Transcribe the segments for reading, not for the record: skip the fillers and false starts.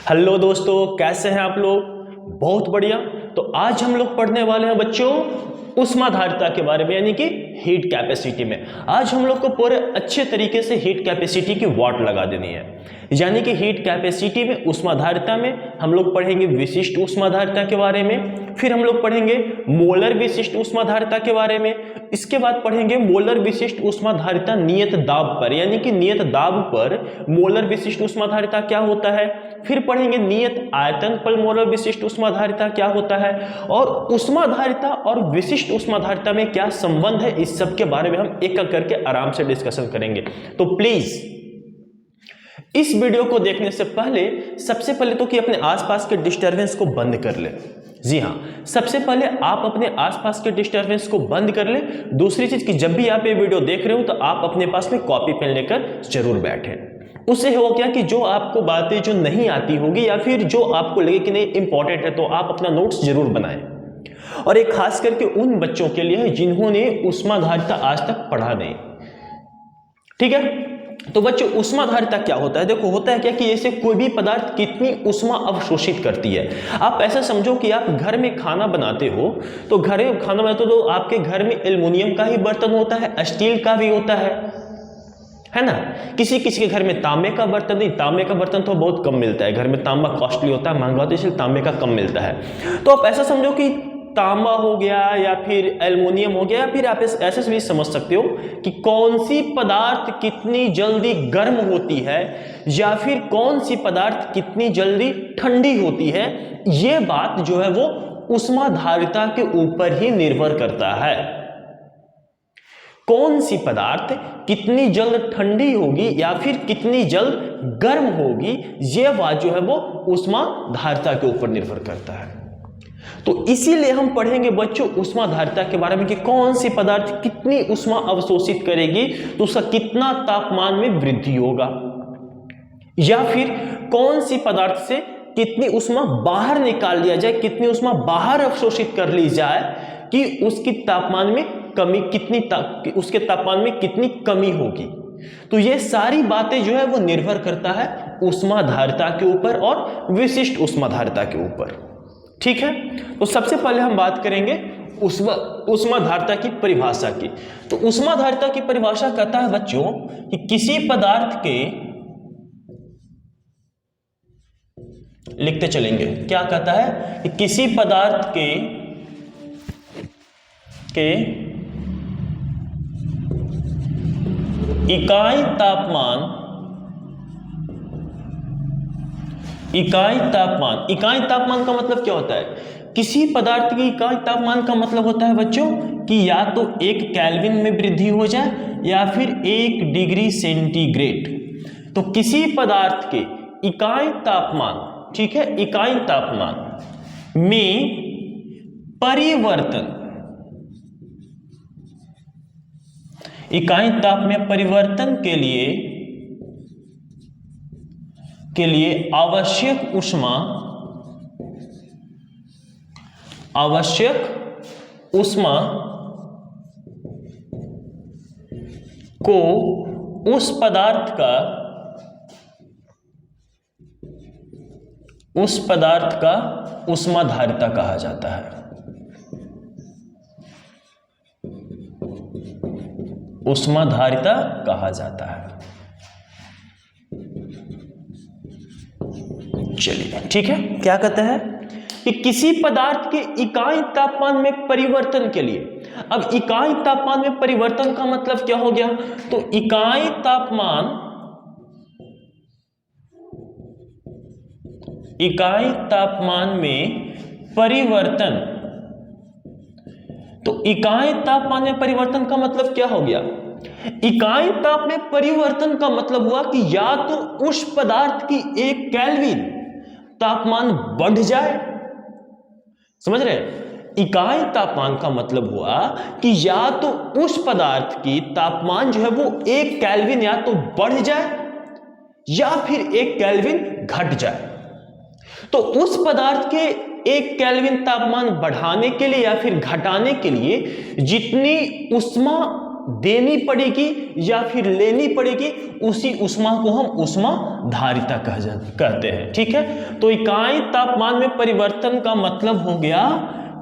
Hello दोस्तों, कैसे हैं आप लोग। बहुत बढ़िया। तो आज हम लोग पढ़ने वाले हैं बच्चों ऊष्माधारिता के बारे में, यानी कि हीट कैपेसिटी में। आज हम लोग को पूरे अच्छे तरीके से हीट कैपेसिटी की वाट लगा देनी है। यानी कि हीट कैपेसिटी में, ऊष्माधारिता में हम लोग पढ़ेंगे विशिष्ट ऊष्माधारिता के बारे में, फिर हम लोग पढ़ेंगे मोलर विशिष्ट ऊष्माधारिता के बारे में, इसके बाद पढ़ेंगे मोलर विशिष्ट ऊष्माधारिता नियत दाब पर, यानी कि नियत दाब पर मोलर विशिष्ट ऊष्माधारिता क्या होता है, फिर पढ़ेंगे नियत आयतन पर मोलर विशिष्ट ऊष्माधारिता क्या होता है, और ऊष्माधारिता और विशिष्ट ऊष्माधारिता में क्या संबंध है, इस सब के बारे में हम एक एक करके आराम से डिस्कशन करेंगे। तो प्लीज इस वीडियो को देखने से पहले सबसे पहले तो कि अपने आसपास के डिस्टरबेंस को बंद कर ले। जी हाँ, सबसे पहले आप अपने आसपास के डिस्टरबेंस को बंद कर ले। दूसरी चीज कि जब भी आप ये वीडियो देख रहे हो तो आप अपने पास में कॉपी पेन लेकर जरूर बैठें। उससे हो क्या कि जो आपको बातें जो नहीं आती होगी या फिर जो आपको लगे कि नहीं इंपॉर्टेंट है, तो आप अपना नोट्स जरूर बनाएं। और एक खास करके उन बच्चों के लिए है जिन्होंने ऊष्माधारिता आज तक पढ़ा नहीं। ठीक है, तो बच्चों ऊष्माधारिता क्या होता है। देखो, होता है क्या कि जैसे कोई भी पदार्थ कितनी ऊष्मा अवशोषित करती है। आप ऐसा समझो कि आप घर में खाना बनाते हो, तो घर में खाना बनाते हो तो आपके घर में एल्युमिनियम का ही बर्तन होता है, स्टील का भी होता है ना। किसी किसी के घर में तांबे का बर्तन, नहीं तांबे का बर्तन तो बहुत कम मिलता है, घर में तांबा कॉस्टली होता है, महंगा होता है, इसलिए तांबे का कम मिलता है। तो आप ऐसा समझो कि तांबा हो गया या फिर एल्युमिनियम हो गया, या फिर आप ऐसे भी समझ सकते हो कि कौन सी पदार्थ कितनी जल्दी गर्म होती है या फिर कौन सी पदार्थ कितनी जल्दी ठंडी होती है। यह बात जो है वो ऊष्माधारिता के ऊपर ही निर्भर करता है। कौन सी पदार्थ कितनी जल्द ठंडी होगी या फिर कितनी जल्द गर्म होगी, यह बात जो है वो ऊष्माधारिता के ऊपर निर्भर करता है। तो इसीलिए हम पढ़ेंगे बच्चों ऊष्माधारिता के बारे में कि कौन सी पदार्थ कितनी ऊष्मा अवशोषित करेगी, तो उसका कितना तापमान में वृद्धि होगा, या फिर कौन सी पदार्थ से कितनी ऊष्मा बाहर निकाल लिया जाए, कितनी ऊष्मा बाहर अवशोषित कर ली जाए कि उसकी तापमान में कमी उसके तापमान में कितनी कमी होगी। तो ये सारी बातें जो है वो निर्भर करता है ऊष्माधारिता के ऊपर और विशिष्ट ऊष्माधारिता के ऊपर। ठीक है, तो सबसे पहले हम बात करेंगे ऊष्माधारिता की परिभाषा की। तो ऊष्माधारिता की परिभाषा कहता है बच्चों कि किसी पदार्थ के, लिखते चलेंगे, क्या कहता है कि किसी पदार्थ के इकाई तापमान का मतलब क्या होता है। किसी पदार्थ की इकाई तापमान का मतलब होता है बच्चों कि या तो 1 केल्विन में वृद्धि हो जाए या फिर 1 डिग्री सेंटीग्रेड। तो किसी पदार्थ के इकाई तापमान, ठीक है, इकाई तापमान में परिवर्तन, इकाई ताप में परिवर्तन के लिए आवश्यक ऊष्मा को उस पदार्थ का ऊष्माधारिता कहा जाता है। ऊष्माधारिता कहा जाता है। चलिए ठीक है, क्या कहता है कि किसी पदार्थ के इकाई तापमान में परिवर्तन के लिए। अब इकाई तापमान में परिवर्तन का मतलब क्या हो गया, तो इकाई तापमान में परिवर्तन, तो इकाई तापमान में परिवर्तन का मतलब क्या हो गया। इकाई ताप में परिवर्तन का मतलब हुआ कि या तो उस पदार्थ की 1 केल्विन तापमान बढ़ जाए, समझ रहे, इकाई तापमान का मतलब हुआ कि या तो उस पदार्थ की तापमान जो है वो 1 केल्विन या तो बढ़ जाए या फिर 1 केल्विन घट जाए। तो उस पदार्थ के 1 केल्विन तापमान बढ़ाने के लिए या फिर घटाने के लिए जितनी ऊष्मा देनी पड़ेगी या फिर लेनी पड़ेगी, उसी ऊष्मा को हम ऊष्माधारिता कहते हैं। ठीक है, तो इकाई तापमान में परिवर्तन का मतलब हो गया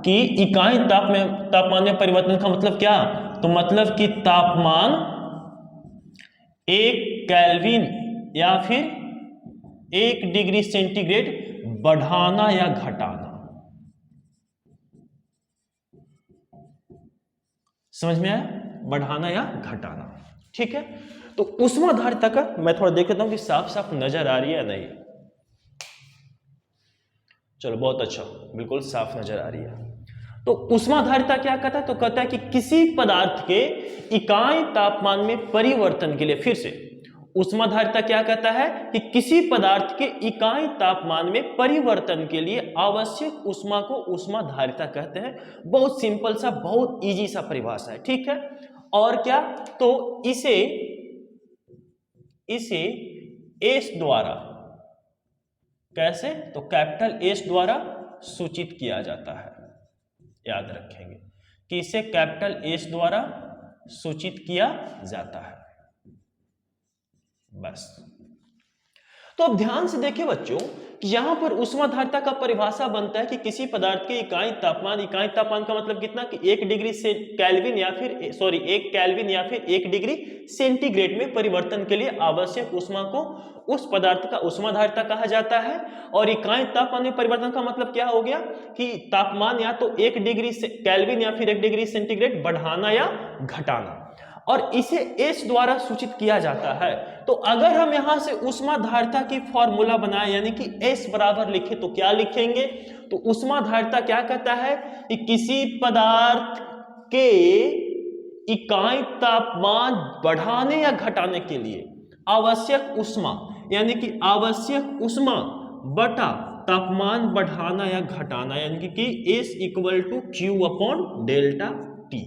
कि इकाई तापमान में परिवर्तन का मतलब क्या, तो मतलब कि तापमान 1 केल्विन या फिर 1 डिग्री सेंटीग्रेड बढ़ाना या घटाना। समझ में आया, बढ़ाना या घटाना। ठीक है, तो ऊष्माधारिता का मैं थोड़ा देख लेता हूं कि साफ साफ नजर आ रही है या नहीं। चलो बहुत अच्छा, बिल्कुल साफ नजर आ रही है। तो ऊष्माधारिता क्या कहता है, तो कहता है कि किसी पदार्थ के इकाई तापमान में परिवर्तन के लिए, फिर से ऊष्माधारिता क्या कहता है कि किसी पदार्थ के इकाई तापमान में परिवर्तन के लिए आवश्यक ऊष्मा को ऊष्माधारिता कहते हैं। बहुत सिंपल सा, बहुत इजी सा परिभाषा है। ठीक है, और क्या, तो इसे एस द्वारा, कैसे, तो कैपिटल एस द्वारा सूचित किया जाता है। याद रखेंगे कि इसे कैपिटल एस द्वारा सूचित किया जाता है। बस, तो अब ध्यान से देखिए बच्चों कि यहां पर ऊष्माधारिता का परिभाषा बनता है कि किसी पदार्थ के इकाई तापमान का मतलब कितना, कि 1 डिग्री से केल्विन या फिर 1 केल्विन या फिर 1 डिग्री सेंटीग्रेड में परिवर्तन के लिए आवश्यक ऊष्मा को उस पदार्थ का ऊष्माधारिता कहा जाता है। और इकाई तापमान में परिवर्तन का मतलब क्या हो गया कि तापमान या तो 1 डिग्री केल्विन या फिर 1 डिग्री सेंटीग्रेड बढ़ाना या घटाना, और इसे एस द्वारा सूचित किया जाता है। तो अगर हम यहां से ऊष्माधारिता की फॉर्मूला बनाए यानी कि एस बराबर लिखे तो क्या लिखेंगे, तो ऊष्माधारिता क्या कहता है कि किसी पदार्थ के इकाई तापमान बढ़ाने या घटाने के लिए आवश्यक ऊष्मा, यानी कि आवश्यक ऊष्मा बटा तापमान बढ़ाना या घटाना, यानी कि S equal to Q upon delta T.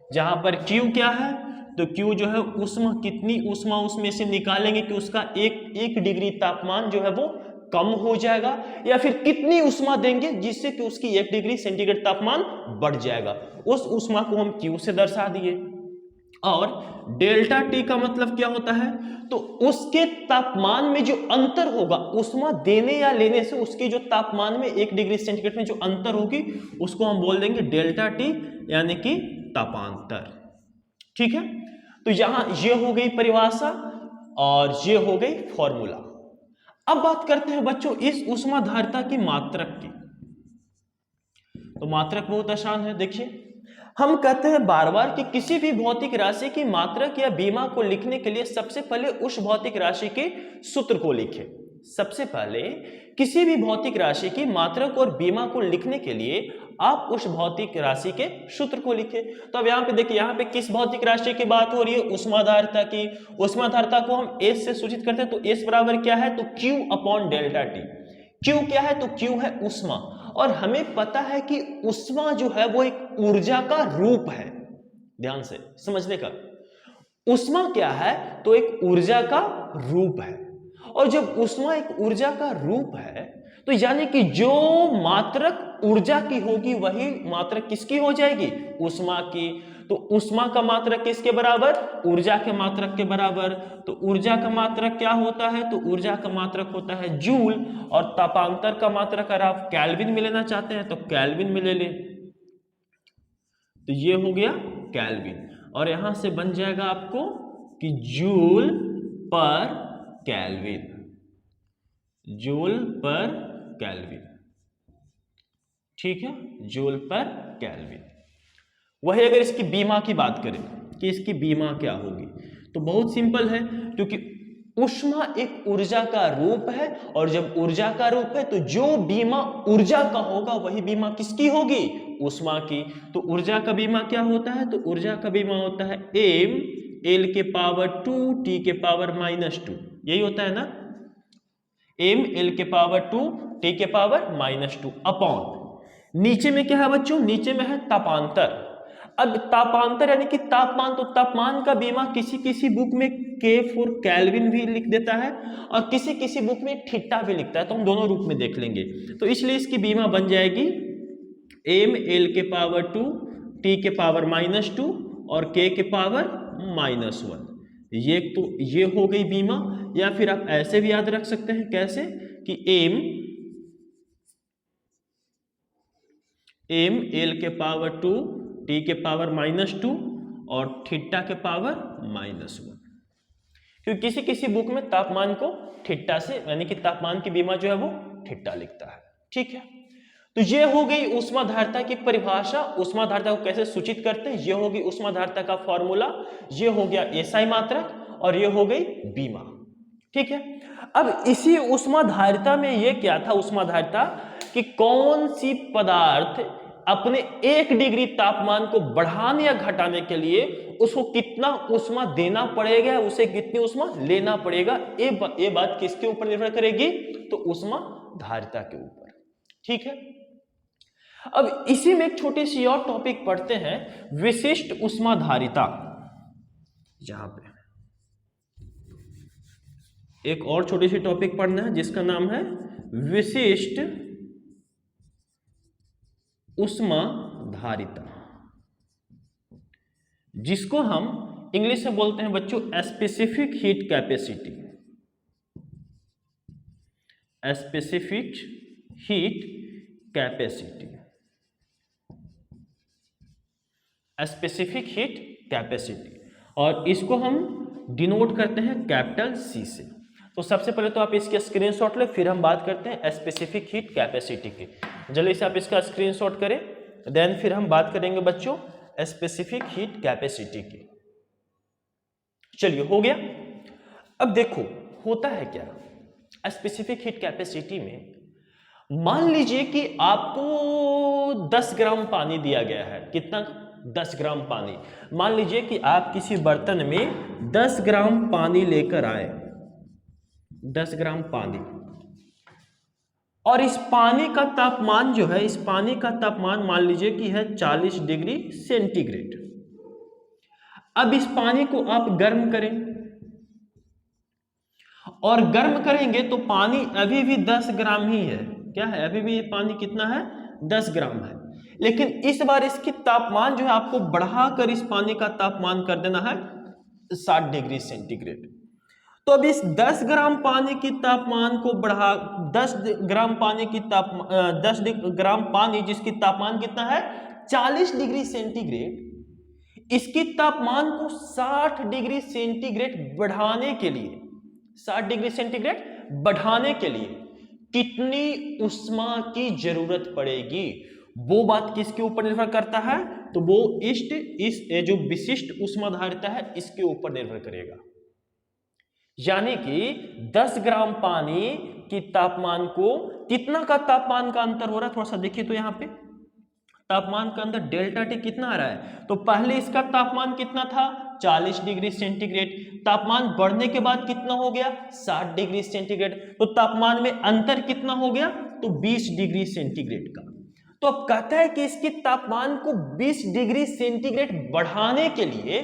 जहां पर Q क्या है, तो Q जो है ऊष्मा, कितनी ऊष्मा उसमें से निकालेंगे कि उसका एक डिग्री तापमान जो है वो कम हो जाएगा, या फिर कितनी ऊष्मा देंगे जिससे कि उसकी 1 डिग्री सेंटीग्रेड तापमान बढ़ जाएगा, उस ऊष्मा को हम Q से दर्शा दिए। और डेल्टा T का मतलब क्या होता है, तो उसके तापमान में जो अंतर होगा, ऊष्मा देने या लेने से उसके जो तापमान में 1 डिग्री सेंटीग्रेड में जो अंतर होगी उसको हम बोल देंगे डेल्टा T, यानी कि तापांतर। ठीक है, तो यहां ये हो गई परिभाषा और ये हो गई फॉर्मूला। अब बात करते हैं बच्चों इस ऊष्माधारिता की मात्रक की। तो मात्रक बहुत आसान है, देखिए हम कहते हैं बार बार कि किसी भी भौतिक राशि की मात्रक या बीमा को लिखने के लिए सबसे पहले उस भौतिक राशि के सूत्र को लिखें। सबसे पहले किसी भी भौतिक राशि की मात्रक और बीमा को लिखने के लिए आप उस भौतिक राशि के सूत्र को लिखें। तो अब यहाँ पे देखिए, यहाँ पे किस भौतिक राशि की बात हो रही है, ऊष्माधारिता की। ऊष्माधारिता को हम एस से सूचित करते हैं, तो एस बराबर क्या है, तो Q upon delta T. Q क्या है, तो क्यू है ऊष्मा, और हमें पता है कि ऊष्मा जो है वो एक ऊर्जा का रूप है। ध्यान से समझने का, ऊष्मा क्या है, तो एक ऊर्जा का रूप है। और जब ऊष्मा एक ऊर्जा का रूप है तो यानी कि जो मात्रक ऊर्जा की होगी वही मात्रक किसकी हो जाएगी, ऊष्मा की। तो ऊष्मा का मात्रक किसके बराबर, ऊर्जा के मात्रक के बराबर। तो ऊर्जा का मात्रक क्या होता है, तो ऊर्जा का मात्रक होता है जूल, और तापांतर का मात्रक अगर आप केल्विन में लेना चाहते हैं तो केल्विन में ले लें। तो ये हो गया केल्विन, और यहां से बन जाएगा आपको कि जूल पर केल्विन, जूल पर केल्विन। ठीक है, जूल पर केल्विन। वही अगर इसकी बीमा की बात करें कि इसकी बीमा क्या होगी, तो बहुत सिंपल है, क्योंकि ऊष्मा एक ऊर्जा का रूप है, और जब ऊर्जा का रूप है तो जो बीमा ऊर्जा का होगा वही बीमा किसकी होगी, ऊष्मा की। तो ऊर्जा का बीमा क्या होता है, तो ऊर्जा का बीमा होता है m l के पावर 2 t के पावर -2, यही होता है ना, m l के पावर 2 t के पावर -2 अपॉन, नीचे में क्या है बच्चों, नीचे में है तापांतर। अब तापांतर यानी कि तापमान, तो तापमान का बीमा किसी किसी बुक में K फॉर केल्विन भी लिख देता है और किसी किसी बुक में थीटा भी लिखता है, तो हम दोनों रूप में देख लेंगे। तो इसलिए इसकी बीमा बन जाएगी m l के पावर 2 t के पावर -2 और k के पावर -1। ये तो ये हो गई बीमा, या फिर आप ऐसे भी याद रख सकते हैं, कैसे कि m l के पावर 2, t के पावर -2 और थीटा के पावर -1। क्योंकि किसी किसी बुक में तापमान को थीटा से, यानी कि तापमान की बीमा जो है वो थीटा लिखता है। ठीक है, तो ये हो गई ऊष्माधारिता की परिभाषा। ऊष्माधारिता को कैसे सूचित करते हैं, ये हो गई ऊष्माधारिता का फॉर्मूला, ये हो गया एसआई मात्रक और ये हो गई बीमा। ठीक है, अब इसी ऊष्माधारिता में ये क्या था, ऊष्माधारिता कि कौन सी पदार्थ अपने 1 डिग्री तापमान को बढ़ाने या घटाने के लिए उसको कितना ऊष्मा देना पड़ेगा, उसे कितनी ऊष्मा लेना पड़ेगा, ये बात किसके ऊपर निर्भर करेगी, तो ऊष्माधारिता के ऊपर। ठीक है, अब इसी में एक छोटी सी और टॉपिक पढ़ते हैं, विशिष्ट ऊष्माधारिता। यहां पे एक और छोटी सी टॉपिक पढ़ना है जिसका नाम है विशिष्ट ऊष्माधारिता, जिसको हम इंग्लिश में बोलते हैं बच्चों specific heat capacity. Specific heat capacity, specific heat capacity, और इसको हम डिनोट करते हैं कैपिटल सी से। तो सबसे पहले तो आप इसके स्क्रीनशॉट ले, फिर हम बात करते हैं स्पेसिफिक हीट कैपेसिटी की। जल्दी से आप इसका स्क्रीनशॉट करें, देन फिर हम बात करेंगे बच्चों स्पेसिफिक हीट कैपेसिटी की। चलिए, हो गया। अब देखो होता है क्या स्पेसिफिक हीट कैपेसिटी में, मान लीजिए कि आपको 10 ग्राम पानी दिया गया है। कितना? 10 ग्राम पानी। मान लीजिए कि आप किसी बर्तन में 10 ग्राम पानी लेकर आए, 10 ग्राम पानी, और इस पानी का तापमान जो है, इस पानी का तापमान मान लीजिए कि है 40 डिग्री सेंटीग्रेड। अब इस पानी को आप गर्म करें, और गर्म करेंगे तो पानी अभी भी 10 ग्राम ही है। क्या है? अभी भी ये पानी कितना है? 10 ग्राम है। लेकिन इस बार इसकी तापमान जो है आपको बढ़ाकर इस पानी का तापमान कर देना है 60 डिग्री सेंटीग्रेड। तो अब इस 10 ग्राम पानी की तापमान को बढ़ा, 10 ग्राम पानी की 10 ग्राम पानी जिसकी तापमान कितना है 40 डिग्री सेंटीग्रेड, इसकी तापमान को 60 डिग्री सेंटीग्रेड बढ़ाने के लिए, 60 डिग्री सेंटीग्रेड बढ़ाने के लिए कितनी ऊष्मा की जरूरत पड़ेगी, वो बात किसके ऊपर निर्भर करता है, तो वो इस जो विशिष्ट ऊष्माधारिता है इसके ऊपर निर्भर करेगा। यानी कि 10 ग्राम पानी की तापमान को कितना का तापमान का अंतर हो रहा है, थोड़ा सा देखिए तो यहां पे तापमान का अंदर डेल्टा टी कितना आ रहा है। तो पहले इसका तापमान कितना था 40 डिग्री सेंटीग्रेड, तापमान बढ़ने के बाद कितना हो गया 60 डिग्री सेंटीग्रेड, तो तापमान में अंतर कितना हो गया, तो 20 डिग्री सेंटीग्रेड का। तो अब कहता है कि इसकी तापमान को 20 डिग्री सेंटीग्रेड बढ़ाने के लिए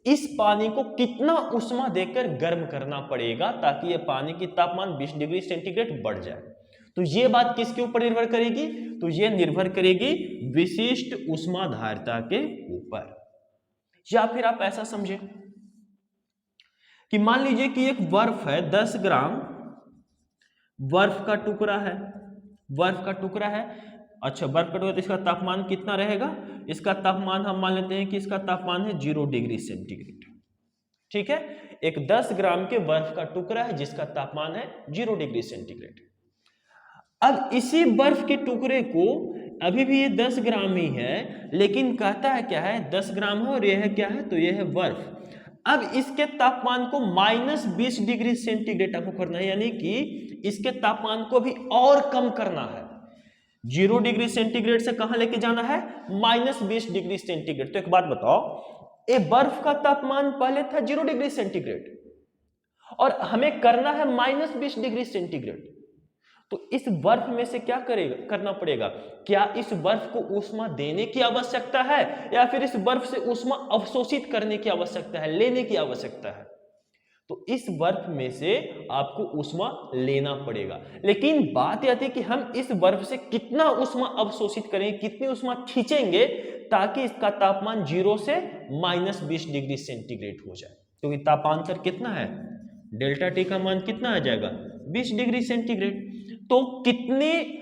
इस पानी को कितना ऊष्मा देकर गर्म करना पड़ेगा ताकि यह पानी की तापमान 20 डिग्री सेंटीग्रेड बढ़ जाए। तो यह बात किसके ऊपर निर्भर करेगी, तो यह निर्भर करेगी विशिष्ट ऊष्माधारिता के ऊपर। या फिर आप ऐसा समझे कि मान लीजिए कि एक बर्फ है, 10 ग्राम बर्फ का टुकड़ा है, बर्फ का टुकड़ा है। अच्छा, बर्फ का टुकड़ा, तो इसका तापमान कितना रहेगा, इसका तापमान हम मान लेते हैं कि इसका तापमान है 0 डिग्री सेंटीग्रेड। ठीक है, एक 10 ग्राम के बर्फ का टुकड़ा है जिसका तापमान है 0 डिग्री सेंटीग्रेड। अब इसी बर्फ के टुकड़े को, अभी भी ये 10 ग्राम ही है, लेकिन कहता है क्या है 10 ग्राम है और यह है क्या है, तो यह है बर्फ। अब इसके तापमान को -20 डिग्री सेंटीग्रेड आपको करना है, यानी कि इसके तापमान को भी और कम करना है। 0 डिग्री सेंटीग्रेड से कहां लेके जाना है, -20 डिग्री सेंटीग्रेड। तो एक बात बताओ, ये बर्फ का तापमान पहले था 0 डिग्री सेंटीग्रेड और हमें करना है -20 डिग्री सेंटीग्रेड। तो इस बर्फ में से क्या करना पड़ेगा, क्या इस बर्फ को ऊष्मा देने की आवश्यकता है या फिर इस बर्फ से ऊष्मा अवशोषित करने की आवश्यकता है, लेने की आवश्यकता है। तो इस बर्फ में से आपको ऊष्मा लेना पड़ेगा। लेकिन बात यह आती है कि हम इस बर्फ से कितना ऊष्मा अवशोषित करेंगे, कितनी ऊष्मा खींचेंगे ताकि इसका तापमान 0 से -20 डिग्री सेंटीग्रेड हो जाए। क्योंकि तापांतर कितना है, डेल्टा टी का मान कितना आ जाएगा, 20 डिग्री सेंटीग्रेड। तो कितने,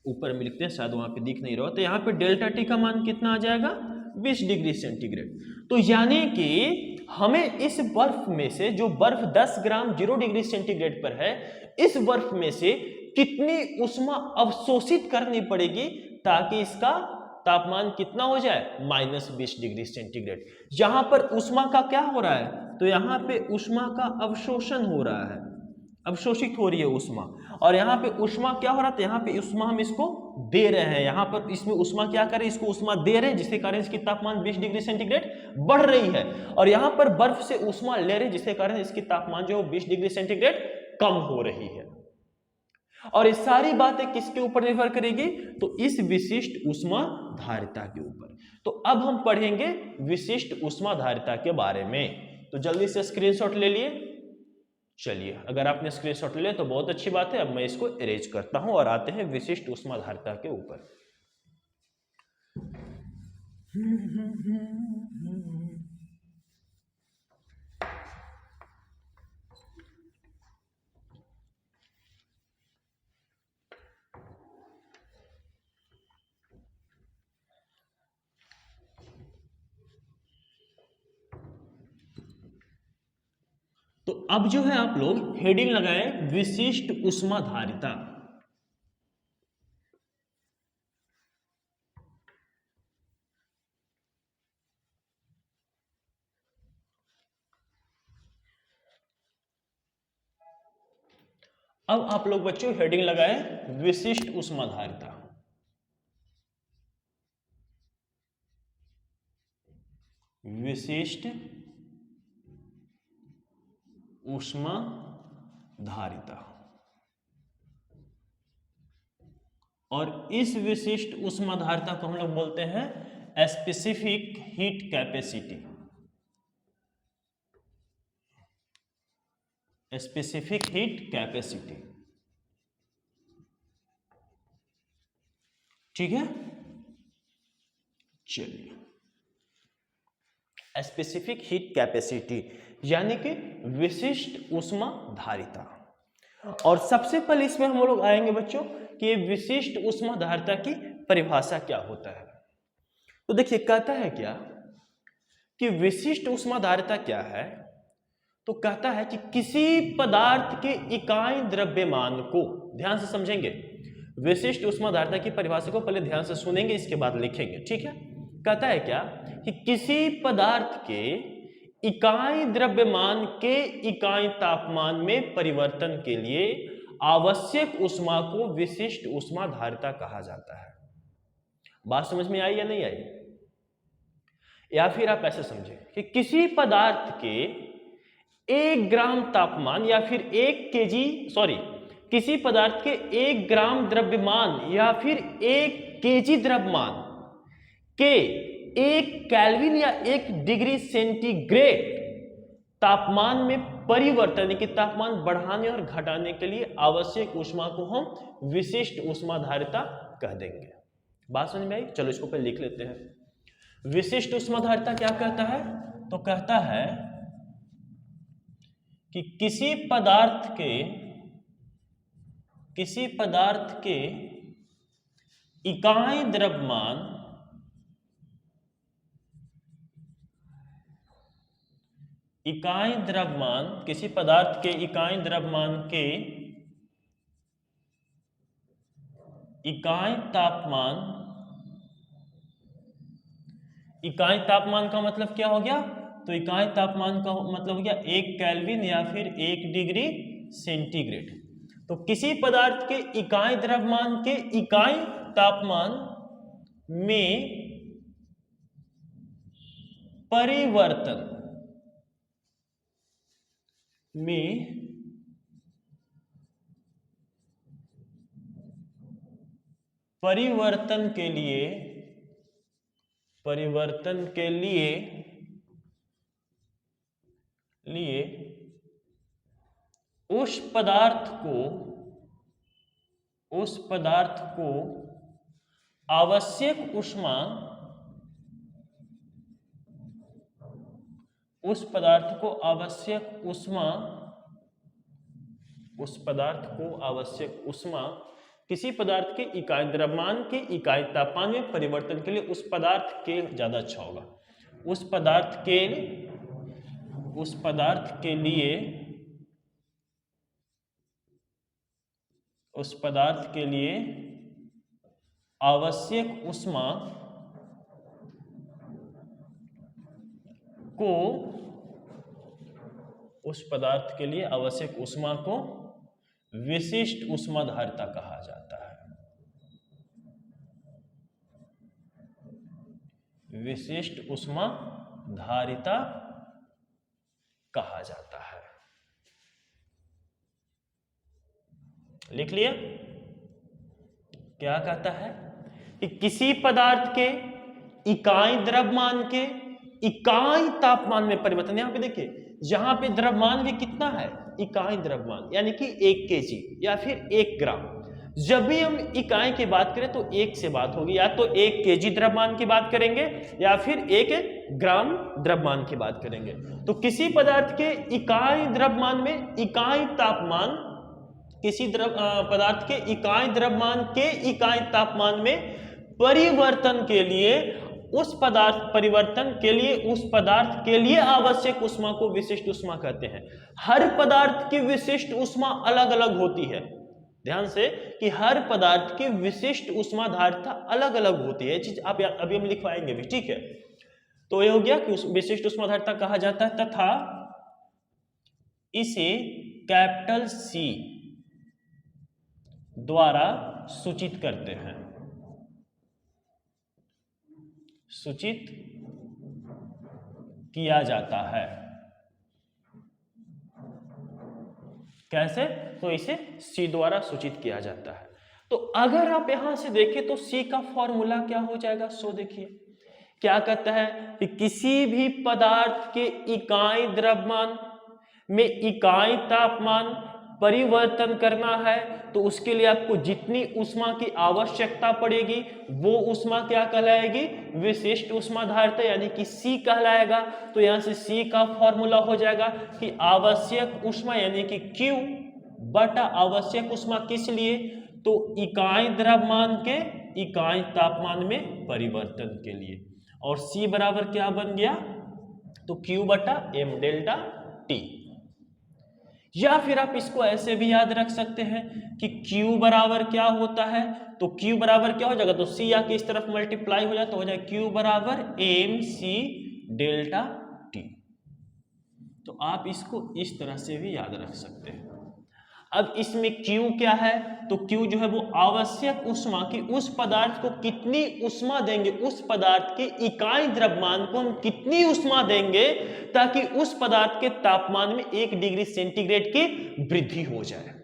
ऊपर में लिखते हैं, शायद वहां पे दिख नहीं रहा, तो यहाँ पे डेल्टा टी का मान कितना आ जाएगा, 20 डिग्री सेंटीग्रेड। तो यानी कि हमें इस बर्फ में से, जो बर्फ 10 ग्राम 0 डिग्री सेंटीग्रेड पर है, इस बर्फ में से कितनी ऊष्मा अवशोषित करनी पड़ेगी ताकि इसका तापमान कितना हो जाए, -20 डिग्री सेंटीग्रेड। यहां पर ऊष्मा का क्या हो रहा है, तो यहां पे ऊष्मा का अवशोषण हो रहा है, अवशोषित हो रही है ऊष्मा। और यहाँ पे ऊष्मा क्या हो रहा था, यहाँ पे ऊष्मा हम इसको दे रहे हैं, यहाँ पर इसमें ऊष्मा क्या करें, इसको ऊष्मा दे रहे हैं, जिसके कारण इसकी तापमान 20 डिग्री सेंटीग्रेड बढ़ रही है। और यहाँ पर बर्फ से ऊष्मा ले रहे हैं, जिसके कारण इसकी तापमान जो 20 डिग्री सेंटीग्रेड कम हो रही है। और ये सारी बातें किसके ऊपर निर्भर करेगी, तो इस विशिष्ट ऊष्मा धारिता के ऊपर। तो अब हम पढ़ेंगे विशिष्ट ऊष्मा धारिता के बारे में। तो जल्दी से स्क्रीनशॉट ले लिए। चलिए, अगर आपने स्क्रीनशॉट ले लिया तो बहुत अच्छी बात है। अब मैं इसको इरेज करता हूं और आते हैं विशिष्ट ऊष्मा धारिता के ऊपर। तो अब जो है आप लोग हेडिंग लगाए विशिष्ट ऊष्मा धारिता। अब आप लोग बच्चों हेडिंग लगाए विशिष्ट ऊष्मा धारिता। विशिष्ट ऊष्मा धारिता। और इस विशिष्ट ऊष्मा धारिता को हम लोग बोलते हैं specific heat capacity. Specific heat capacity, ठीक है। चलिए, स्पेसिफिक हीट कैपेसिटी यानी कि विशिष्ट ऊष्मा धारिता। और सबसे पहले इसमें हम लोग आएंगे बच्चों कि विशिष्ट ऊष्मा धारिता की परिभाषा क्या होता है। तो देखिए, कहता है क्या कि विशिष्ट ऊष्मा धारिता क्या है, तो कहता है कि किसी पदार्थ के इकाई द्रव्यमान को, ध्यान से समझेंगे, विशिष्ट ऊष्मा धारिता की परिभाषा को पहले ध्यान से सुनेंगे, इसके बाद लिखेंगे, ठीक है। कहता है क्या कि किसी पदार्थ के इकाई द्रव्यमान के इकाई तापमान में परिवर्तन के लिए आवश्यक ऊष्मा को विशिष्ट ऊष्मा धारिता कहा जाता है। बात समझ में आई या नहीं आई? या फिर आप ऐसे समझें कि किसी पदार्थ के 1 ग्राम तापमान या फिर 1 केजी, किसी पदार्थ के 1 ग्राम द्रव्यमान या फिर 1 केजी द्रव्यमान के 1 केल्विन या 1 डिग्री सेंटीग्रेड तापमान में परिवर्तन के तापमान बढ़ाने और घटाने के लिए आवश्यक ऊष्मा को हम विशिष्ट ऊष्मा धारिता कह देंगे। बात समझ में आई? चलो इसको पहले लिख लेते हैं। विशिष्ट ऊष्मा धारिता क्या कहता है, तो कहता है कि किसी पदार्थ के इकाई द्रव्यमान किसी पदार्थ के इकाई द्रव्यमान के इकाई तापमान का मतलब क्या हो गया, तो इकाई तापमान का मतलब हो गया 1 केल्विन या फिर 1 डिग्री सेंटीग्रेड। तो किसी पदार्थ के इकाई द्रव्यमान के इकाई तापमान में परिवर्तन के लिए लिए उस पदार्थ को आवश्यक ऊष्मा किसी पदार्थ के इकाई द्रव्यमान के इकाई तापमान में परिवर्तन के लिए उस पदार्थ के ज्यादा अच्छा होगा। उस पदार्थ के लिए आवश्यक ऊष्मा को विशिष्ट ऊष्माधारिता कहा जाता है। विशिष्ट ऊष्माधारिता कहा जाता है। लिख लिया? क्या कहता है कि किसी पदार्थ के इकाई द्रव्यमान के इकाई तापमान में परिवर्तन। यहां पे देखिए, यहां पे द्रव्यमान भी कितना है, इकाई द्रव्यमान, यानी कि 1 kg या फिर 1 ग्राम। जब भी हम इकाई की बात करें तो 1 से बात होगी, या तो 1 kg द्रव्यमान की बात करेंगे या फिर 1 ग्राम द्रव्यमान की बात करेंगे। तो किसी पदार्थ के इकाई द्रव्यमान में इकाई तापमान, किसी पदार्थ के इकाई द्रव्यमान के इकाई तापमान में परिवर्तन के लिए उस पदार्थ के लिए आवश्यक ऊष्मा को विशिष्ट ऊष्मा कहते हैं। हर पदार्थ की विशिष्ट ऊष्मा अलग अलग होती है। ध्यान से कि हर पदार्थ की विशिष्ट ऊष्माधारिता अलग अलग होती है। चीज आप अभी हम लिखवाएंगे भी, ठीक है। तो यह हो गया कि विशिष्ट ऊष्माधारिता कहा जाता है, तथा इसे कैपिटल C द्वारा सूचित करते हैं। सूचित किया जाता है। कैसे? तो इसे C द्वारा सूचित किया जाता है। तो अगर आप यहां से देखें तो C का फॉर्मूला क्या हो जाएगा? सो देखिए क्या कहता है कि किसी भी पदार्थ के इकाई द्रव्यमान में इकाई तापमान परिवर्तन करना है तो उसके लिए आपको जितनी ऊष्मा की आवश्यकता पड़ेगी वो ऊष्मा क्या कहलाएगी? विशिष्ट ऊष्माधारिता, यानी कि C कहलाएगा। तो यहां से C का फॉर्मूला हो जाएगा कि आवश्यक ऊष्मा यानी कि Q बटा आवश्यक ऊष्मा किस लिए? तो इकाई द्रव्यमान के इकाई तापमान में परिवर्तन के लिए। और C बराबर क्या बन गया? तो Q बटा M डेल्टा T। या फिर आप इसको ऐसे भी याद रख सकते हैं कि Q बराबर क्या होता है? तो Q बराबर क्या हो जाएगा? तो C आके इस तरफ मल्टीप्लाई हो जाए तो हो जाए Q बराबर MC डेल्टा T। तो आप इसको इस तरह से भी याद रख सकते हैं। अब इसमें Q क्या है? तो Q जो है वो आवश्यक ऊष्मा की, उस पदार्थ को कितनी ऊष्मा देंगे, उस पदार्थ के इकाई द्रव्यमान को हम कितनी ऊष्मा देंगे ताकि उस पदार्थ के तापमान में 1 डिग्री सेंटीग्रेड की वृद्धि हो जाए,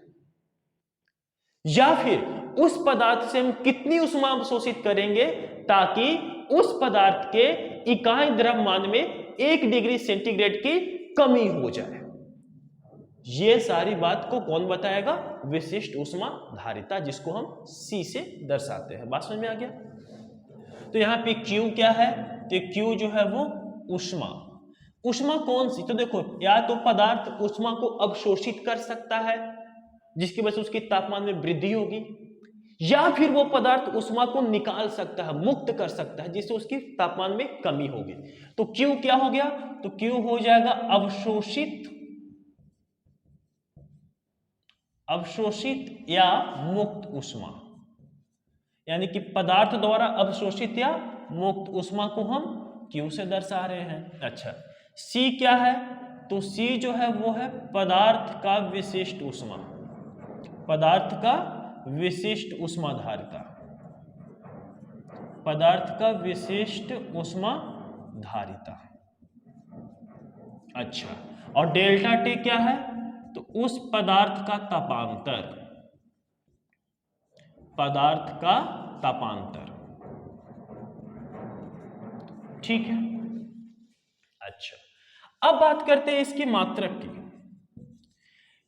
या फिर उस पदार्थ से हम कितनी ऊष्मा अवशोषित करेंगे ताकि उस पदार्थ के इकाई द्रव्यमान में 1 डिग्री सेंटीग्रेड की कमी हो जाए। ये सारी बात को कौन बताएगा? विशिष्ट ऊष्माधारिता, जिसको हम C से दर्शाते हैं। बात समझ में आ गया? तो यहाँ पे Q क्या है? तो Q जो है वो ऊष्मा कौन सी? तो देखो, या तो पदार्थ ऊष्मा को अवशोषित कर सकता है जिसकी वजह से उसके तापमान में वृद्धि होगी, या फिर वो पदार्थ ऊष्मा को निकाल सकता है, मुक्त कर सकता है, जिससे उसके तापमान में कमी होगी। तो Q क्या हो गया? तो Q हो जाएगा अवशोषित या मुक्त ऊष्मा, यानी कि पदार्थ द्वारा अवशोषित या मुक्त ऊष्मा को हम Q से दर्शा रहे हैं। अच्छा, C क्या है? तो C जो है वो है पदार्थ का विशिष्ट ऊष्मा, पदार्थ का विशिष्ट ऊष्माधारिता, पदार्थ का विशिष्ट ऊष्माधारिता। अच्छा, और डेल्टा T क्या है? तो उस पदार्थ का तापांतर, पदार्थ का तापांतर, ठीक है। अच्छा, अब बात करते हैं इसकी मात्रक की,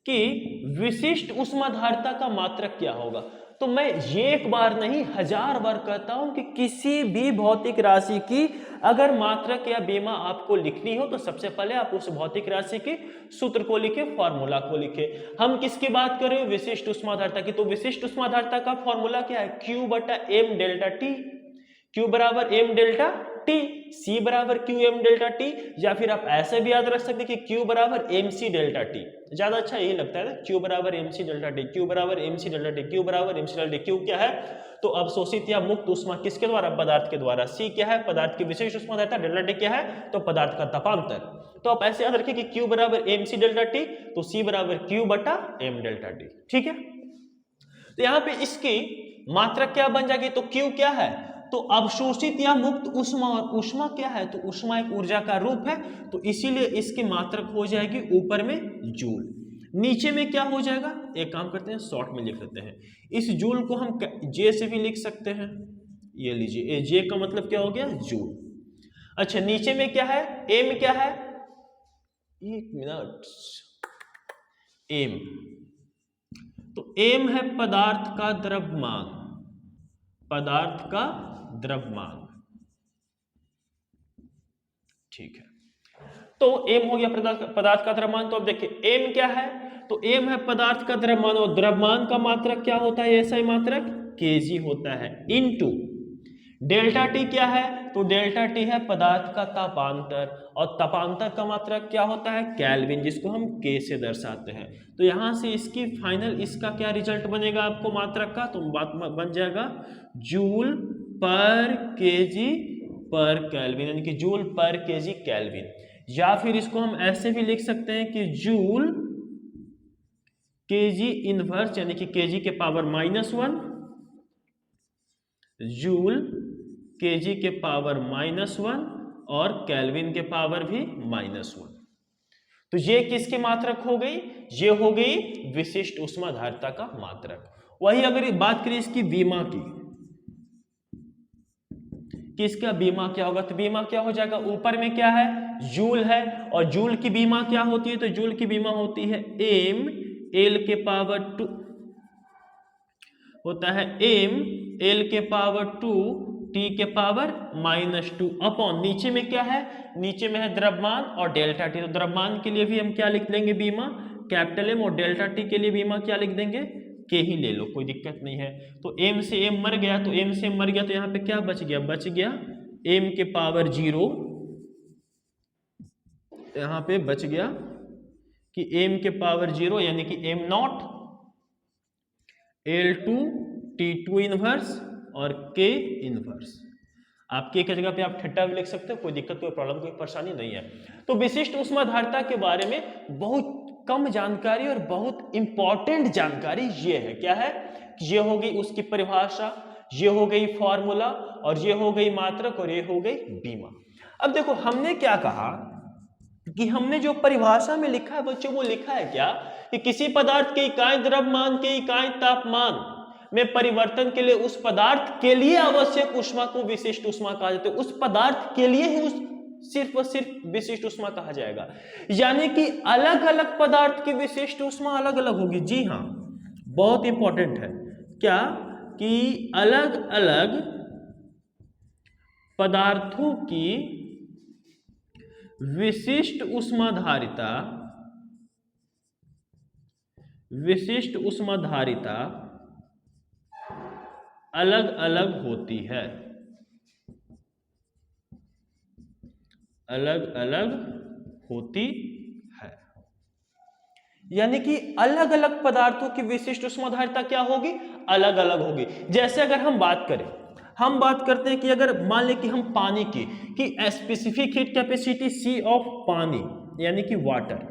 कि विशिष्ट ऊष्माधारिता का मात्रक क्या होगा। तो मैं ये एक बार नहीं 1000 बार कहता हूं कि किसी भी भौतिक राशि की अगर मात्रक या बीमा आपको लिखनी हो तो सबसे पहले आप उस भौतिक राशि के सूत्र को लिखे, फॉर्मूला को लिखे। हम किसकी बात कर रहे हैं? विशिष्ट ऊष्माधारिता की। तो विशिष्ट ऊष्माधारिता का फॉर्मूला क्या है? Q बटा m डेल्टा टी। Q बराबर m डेल्टा टी, C बराबर Q m डेल्टा टी, या फिर आप ऐसे भी याद रख सकते कि Q बराबर mc डेल्टा टी। ज्यादा अच्छा यही लगता है ना, Q बराबर mc डेल्टा टी, Q बराबर mc डेल्टा टी, Q बराबर mc डेल्टा टी। Q क्या है? तो अवशोषित या मुक्त ऊष्मा किसके द्वारा? पदार्थ के द्वारा। C क्या है? पदार्थ की विशिष्ट ऊष्माधारिता। डेल्टा टी क्या है? तो पदार्थ का तापांतर। तो आप ऐसे याद रखिए कि Q बराबर mc डेल्टा टी, तो C बराबर Q बटा m डेल्टा टी। ठीक है, तो यहाँ पे इसकी मात्रक क्या बन जाएगी? तो Q क्या है? तो अवशोषित या मुक्त ऊष्मा, और ऊष्मा क्या है? तो ऊष्मा एक ऊर्जा का रूप है, तो इसीलिए इसकी मात्रक हो जाएगी ऊपर में जूल, नीचे में क्या हो जाएगा? एक काम करते हैं, शॉर्ट में लिख लेते हैं। इस जूल को हम जे से भी लिख सकते हैं, ये लीजिए, जे का मतलब क्या हो गया? जूल। अच्छा, नीचे में क्या है? एम क्या है? एक मिनट, एम, तो एम है पदार्थ का द्रव्यमान, पदार्थ का द्रव्यमान। ठीक है, तो एम हो गया पदार्थ का द्रव्यमान। तो अब देखिए एम क्या है? तो एम है पदार्थ का द्रव्यमान, और द्रव्यमान का मात्रक क्या होता है? ऐसा ही मात्रक केजी होता है, इनटू डेल्टा टी क्या है? तो डेल्टा टी है पदार्थ का तापांतर, और तापांतर का मात्रक क्या होता है? केल्विन, जिसको हम के से दर्शाते हैं। तो यहां से इसकी फाइनल इसका क्या रिजल्ट बनेगा आपको मात्रक का? तो बात बन जाएगा जूल पर केजी पर केल्विन, यानी कि जूल पर केजी केल्विन। या फिर इसको हम ऐसे भी लिख सकते हैं कि जूल केजी इनवर्स, यानी कि केजी के पावर -1, जूल केजी के पावर -1 और केल्विन के पावर भी -1। तो ये किसकी मात्रक हो गई? ये हो गई विशिष्ट ऊष्माधारिता का मात्रक। वही अगर बात करें इसकी बीमा की, कि इसका बीमा क्या होगा? तो बीमा क्या हो जाएगा? ऊपर में क्या है? जूल है, और जूल की बीमा क्या होती है? तो जूल की बीमा होती है m l के पावर 2, होता है m l के पावर 2 t के पावर -2 अपॉन, नीचे में क्या है? नीचे में है द्रव्यमान और डेल्टा टी। तो द्रव्यमान के लिए भी हम क्या लिख लेंगे? बीमा कैपिटल M, और डेल्टा टी के लिए बीमा क्या लिख देंगे? के ही ले लो, कोई दिक्कत नहीं है। तो m से m मर गया, तो m से m मर गया, तो यहाँ पे क्या बच गया? बच गया m के पावर 0, यहाँ पे बच गया कि m के पावर 0, यानी कि m not L2 T2 inverse और K इनवर्स। आपकी एक जगह पे आप थीटा भी लिख सकते हो, कोई दिक्कत, कोई प्रॉब्लम, कोई परेशानी नहीं है। तो विशिष्ट ऊष्माधारिता के बारे में बहुत कम जानकारी और बहुत इंपॉर्टेंट जानकारी ये है। क्या है? ये हो गई उसकी परिभाषा, ये हो गई फॉर्मूला, और ये हो गई मात्रक, और ये हो गई बीमा। अब देखो हमने क्या कहा कि हमने जो परिभाषा में लिखा है बच्चों, वो लिखा है क्या? कि किसी पदार्थ के इकाई द्रव्यमान के इकाई तापमान में परिवर्तन के लिए उस पदार्थ के लिए आवश्यक ऊष्मा को विशिष्ट ऊष्मा कहा जाता है। उस पदार्थ के लिए ही सिर्फ और सिर्फ विशिष्ट ऊष्मा कहा जाएगा, यानी कि अलग अलग पदार्थ की विशिष्ट ऊष्मा अलग अलग होगी। जी हाँ, बहुत इंपॉर्टेंट है। क्या? कि अलग अलग पदार्थों की विशिष्ट ऊष्माधारिता, विशिष्ट ऊष्माधारिता अलग अलग होती है, अलग अलग होती है, यानी कि अलग अलग पदार्थों की विशिष्ट ऊष्माधारिता क्या होगी? अलग अलग होगी। जैसे अगर हम बात करें, हम बात करते हैं कि अगर मान लें कि हम पानी की कि specific heat capacity C of पानी, यानी कि वाटर,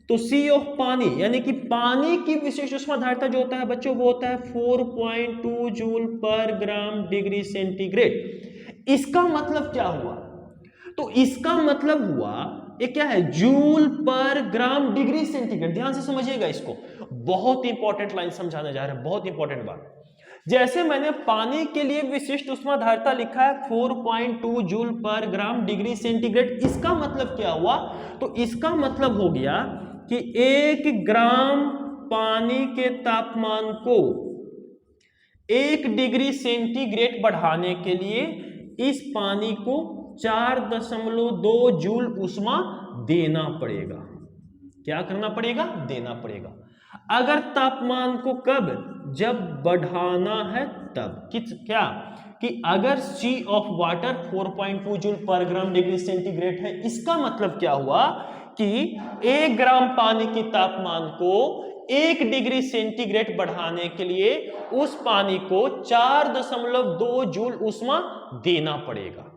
तो C ऑफ पानी यानी कि पानी की विशिष्ट ऊष्माधारिता जो होता है बच्चों, वो होता है 4.2 joule per gram degree centigrade. इसका मतलब क्या हुआ? तो इसका मतलब हुआ ये क्या है? Joule per gram degree centigrade. ध्यान से समझिएगा इसको, बहुत इंपॉर्टेंट लाइन समझाने जा रहे हैं, बहुत इंपॉर्टेंट बात। जैसे मैंने पानी के लिए विशिष्ट ऊष्माधारिता लिखा है 4.2 joule per gram degree centigrade, इसका मतलब क्या हुआ? तो इसका मतलब हो गया कि 1 ग्राम पानी के तापमान को 1 डिग्री सेंटीग्रेड बढ़ाने के लिए इस पानी को 4.2 जूल ऊष्मा देना पड़ेगा। क्या करना पड़ेगा? देना पड़ेगा। अगर तापमान को कब? जब बढ़ाना है तब। क्या कि अगर C of water 4.2 joule per gram degree centigrade है, इसका मतलब क्या हुआ कि 1 ग्राम पानी के तापमान को 1 डिग्री सेंटीग्रेड बढ़ाने के लिए उस पानी को 4.2 जूल ऊष्मा देना पड़ेगा।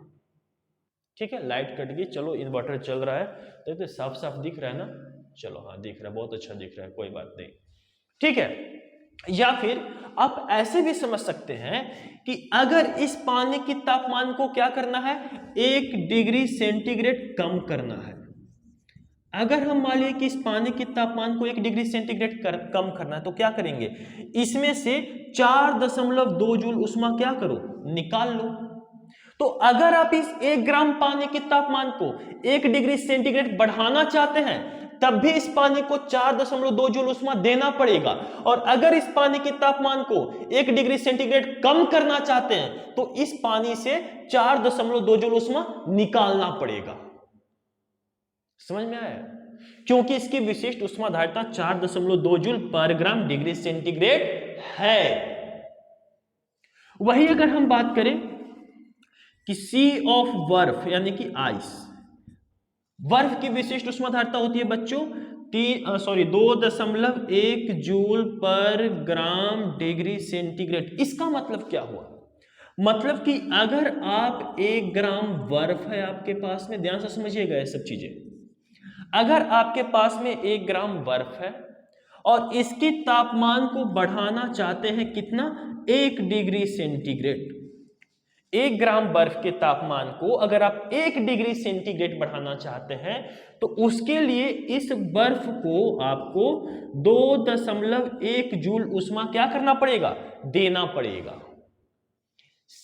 ठीक है, लाइट कट गई, चलो इन्वर्टर चल रहा है तो साफ साफ दिख रहा है ना? चलो हाँ दिख रहा है, बहुत अच्छा दिख रहा है, कोई बात नहीं। ठीक है, या फिर आप ऐसे भी समझ सकते हैं कि अगर इस पानी के तापमान को क्या करना है? 1 डिग्री सेंटीग्रेड कम करना है। अगर हम मान लीजिए कि इस पानी के तापमान को 1 डिग्री सेंटीग्रेड कम करना है तो क्या करेंगे? इसमें से 4.2 जूल ऊष्मा क्या करो? निकाल लो। तो अगर आप इस 1 ग्राम पानी के तापमान को 1 डिग्री सेंटीग्रेड बढ़ाना चाहते हैं तब भी इस पानी को 4.2 जूल ऊष्मा देना पड़ेगा, और अगर इस पानी के तापमान को 1 डिग्री सेंटीग्रेड कम करना चाहते हैं तो इस पानी से 4.2 जूल ऊष्मा निकालना पड़ेगा। समझ में आया? क्योंकि इसकी विशिष्ट ऊष्माधारिता 4.2 joule per gram degree centigrade है। वही अगर हम बात करें कि C ऑफ बर्फ यानी कि आइस, बर्फ की विशिष्ट ऊष्माधारिता होती है बच्चों 2.1 joule per gram degree centigrade. इसका मतलब क्या हुआ? मतलब कि अगर आप 1 ग्राम बर्फ है आपके पास में, ध्यान से समझिएगा ये सब चीजें, अगर आपके पास में 1 ग्राम बर्फ है और इसके तापमान को बढ़ाना चाहते हैं कितना? 1 डिग्री सेंटीग्रेड। 1 ग्राम बर्फ के तापमान को अगर आप 1 डिग्री सेंटीग्रेड बढ़ाना चाहते हैं तो उसके लिए इस बर्फ को आपको 2.1 जूल ऊष्मा क्या करना पड़ेगा? देना पड़ेगा।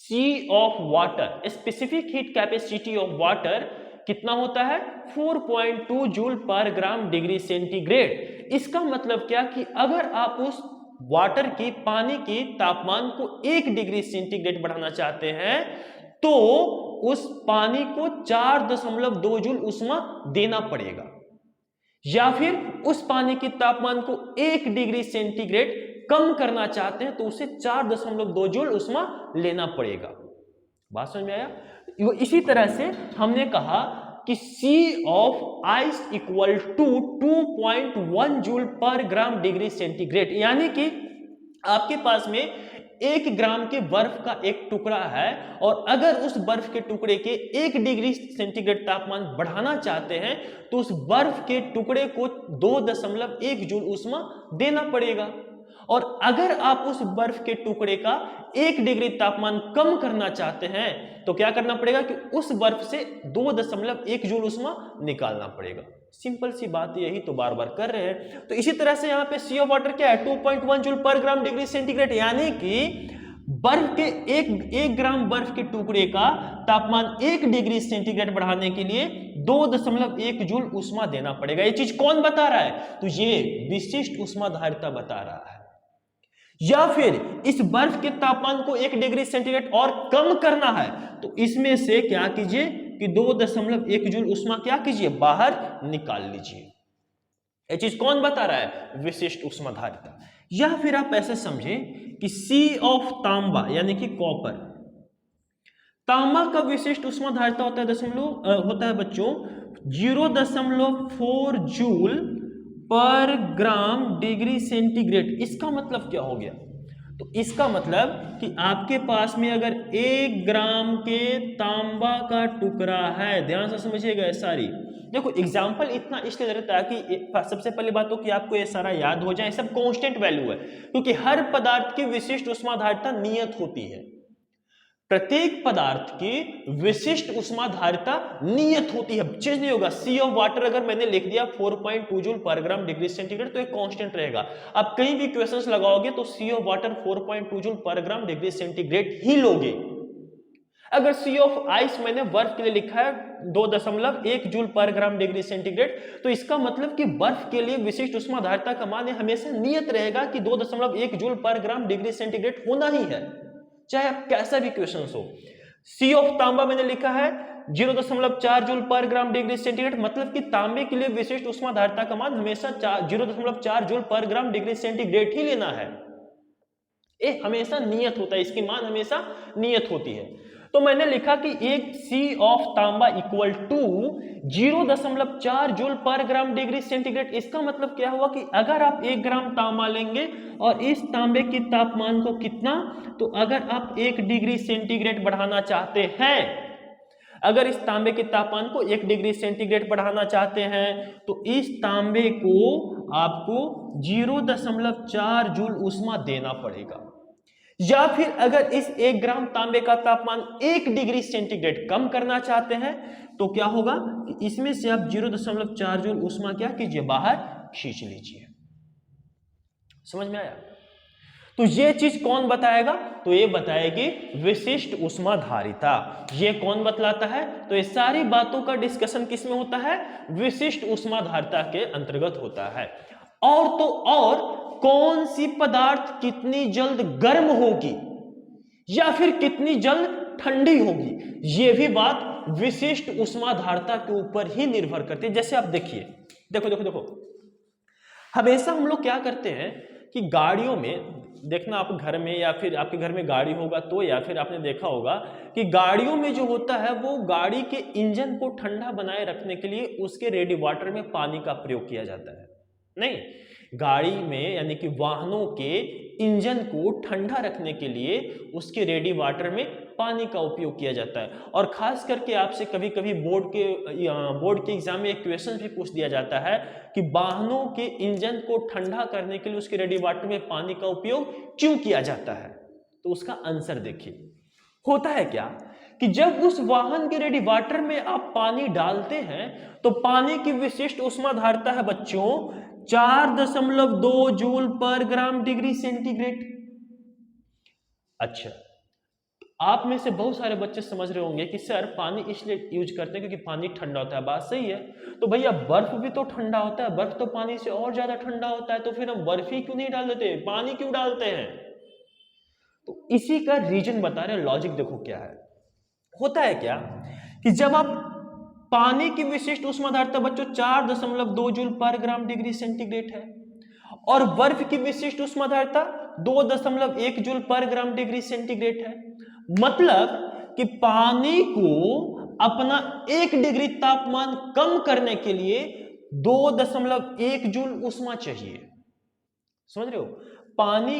C of water, specific heat capacity of water कितना होता है? 4.2 joule per gram degree centigrade. इसका मतलब क्या कि अगर आप उस वाटर की, पानी के तापमान को 1 डिग्री सेंटीग्रेड बढ़ाना चाहते हैं तो उस पानी को 4.2 जूल ऊष्मा देना पड़ेगा, या फिर उस पानी के तापमान को 1 डिग्री सेंटीग्रेड कम करना चाहते हैं तो उसे 4.2 जूल ऊष्मा लेना पड़ेगा। बात समझ में आया? इसी तरह से हमने कहा कि C of ice equal to 2.1 joule per gram degree centigrade, यानी कि आपके पास में 1 ग्राम के बर्फ का एक टुकड़ा है और अगर उस बर्फ के टुकड़े के 1 डिग्री सेंटीग्रेड तापमान बढ़ाना चाहते हैं तो उस बर्फ के टुकड़े को 2.1 जूल ऊष्मा देना पड़ेगा, और अगर आप उस बर्फ के टुकड़े का 1 डिग्री तापमान कम करना चाहते हैं तो क्या करना पड़ेगा कि उस बर्फ से 2.1 जूल ऊष्मा निकालना पड़ेगा। सिंपल सी बात, यही तो बार बार कर रहे हैं। तो इसी तरह से यहाँ पे C ऑफ वाटर क्या है? 2.1 joule per gram degree centigrade, यानी कि बर्फ के 1 ग्राम बर्फ के टुकड़े का तापमान 1 डिग्री सेंटीग्रेड बढ़ाने के लिए 2.1 जूल ऊष्मा देना पड़ेगा। ये चीज कौन बता रहा है? तो ये विशिष्ट ऊष्माधारिता बता रहा है। या फिर इस बर्फ के तापमान को 1 डिग्री सेंटीग्रेड और कम करना है तो इसमें से क्या कीजिए कि 2.1 जूल ऊष्मा क्या कीजिए? बाहर निकाल लीजिए। ये चीज कौन बता रहा है? विशिष्ट ऊष्माधारिता। या फिर आप ऐसे समझें कि C ऑफ तांबा यानी कि कॉपर, तांबा का विशिष्ट ऊष्माधारिता होता है बच्चों 0.4 joule per gram degree centigrade. इसका मतलब क्या हो गया? तो इसका मतलब कि आपके पास में अगर 1 ग्राम के तांबा का टुकड़ा है, ध्यान से समझिएगा सारी, देखो एग्जाम्पल इतना इसलिए दे रहा है कि सबसे पहली बात तो कि आपको ये सारा याद हो जाए, सब कांस्टेंट वैल्यू है, क्योंकि हर पदार्थ की विशिष्ट ऊष्माधारिता नियत होती है। प्रत्येक पदार्थ की विशिष्ट ऊष्माधारिता नियत होती है, चेंज नहीं होगा। सी ऑफ वाटर अगर मैंने लिख दिया 4.2 joule per gram degree centigrade तो एक कांस्टेंट रहेगा। आप कहीं भी क्वेश्चंस लगाओगे तो सी of water 4.2 joule per gram degree centigrade ही लोगे। अगर सी ऑफ आइस मैंने बर्फ के लिए लिखा है 2.1 joule per gram degree centigrade, तो इसका मतलब कि बर्फ के लिए विशिष्ट ऊष्माधारिता का मान हमेशा नियत रहेगा कि 2.1 joule per gram degree centigrade होना ही है, चाहे आप कैसा भी क्वेश्चन हो। सी ऑफ तांबा मैंने लिखा है 0.4 joule per gram degree centigrade, मतलब कि तांबे के लिए विशिष्ट ऊष्माधारिता का मान हमेशा 0.4 joule per gram degree centigrade ही लेना है। ये हमेशा नियत होता है, इसकी मान हमेशा नियत होती है। तो मैंने लिखा कि एक सी ऑफ तांबा equal to 0.4 joule per gram degree centigrade. इसका मतलब क्या हुआ कि अगर आप 1 ग्राम तांबा लेंगे और इस तांबे के तापमान को कितना, तो अगर आप 1 डिग्री सेंटीग्रेड बढ़ाना चाहते हैं, अगर इस तांबे के तापमान को 1 डिग्री सेंटीग्रेड बढ़ाना चाहते हैं तो इस तांबे को आपको 0.4 जूल ऊष्मा देना पड़ेगा। या फिर अगर इस 1 ग्राम तांबे का तापमान 1 डिग्री सेंटीग्रेड कम करना चाहते हैं तो क्या होगा कि इसमें से आप 0.4 जूल ऊष्मा क्या कीजिए, बाहर खींच लीजिए। समझ में आया? तो ये चीज कौन बताएगा, तो ये बताएगी विशिष्ट ऊष्माधारिता। ये कौन बतलाता है, तो ये सारी बातों का डिस्कशन किस में होता है, विशिष्ट ऊष्माधारिता के अंतर्गत होता है। और तो और कौन सी पदार्थ कितनी जल्द गर्म होगी या फिर कितनी जल्द ठंडी होगी, यह भी बात विशिष्ट ऊष्माधारिता के ऊपर ही निर्भर करती है। जैसे आप देखिए, देखो देखो देखो, हमेशा हम लोग क्या करते हैं कि गाड़ियों में देखना, आप घर में या फिर आपके घर में गाड़ी होगा तो, या फिर आपने देखा होगा कि गाड़ियों में जो होता है वो गाड़ी के इंजन को ठंडा बनाए रखने के लिए उसके रेडिएटर में पानी का प्रयोग किया जाता है। नहीं, गाड़ी में यानी कि वाहनों के इंजन को ठंडा रखने के लिए उसके रेडिएटर में पानी का उपयोग किया जाता है। और खास करके आपसे कभी कभी बोर्ड के एग्जाम में एक क्वेश्चन भी पूछ दिया जाता है कि वाहनों के इंजन को ठंडा करने के लिए उसके रेडिएटर में पानी का उपयोग क्यों किया जाता है, तो उसका आंसर देखिए। होता है क्या कि जब उस वाहन के रेडिएटर में आप पानी डालते हैं तो पानी की विशिष्ट ऊष्माधारिता है बच्चों 4.2 joule per gram degree centigrade. अच्छा, आप में से बहुत सारे बच्चे समझ रहे होंगे कि सर पानी इसलिए यूज करते हैं क्योंकि पानी ठंडा होता है। बात सही है, तो भैया बर्फ भी तो ठंडा होता है, बर्फ तो पानी से और ज्यादा ठंडा होता है, तो फिर हम बर्फ ही क्यों नहीं डाल देते, पानी क्यों डालते हैं? तो इसी का रीजन बता रहे हैं, लॉजिक देखो क्या है। होता है क्या कि जब आप पानी की विशिष्ट ऊष्माधारिता बच्चों 4.2 joule per gram degree centigrade है और बर्फ की विशिष्ट ऊष्माधारिता 2.1 joule per gram degree centigrade है, मतलब कि पानी को अपना 1 डिग्री तापमान कम करने के लिए 2.1 जूल ऊष्मा चाहिए। समझ रहे हो? पानी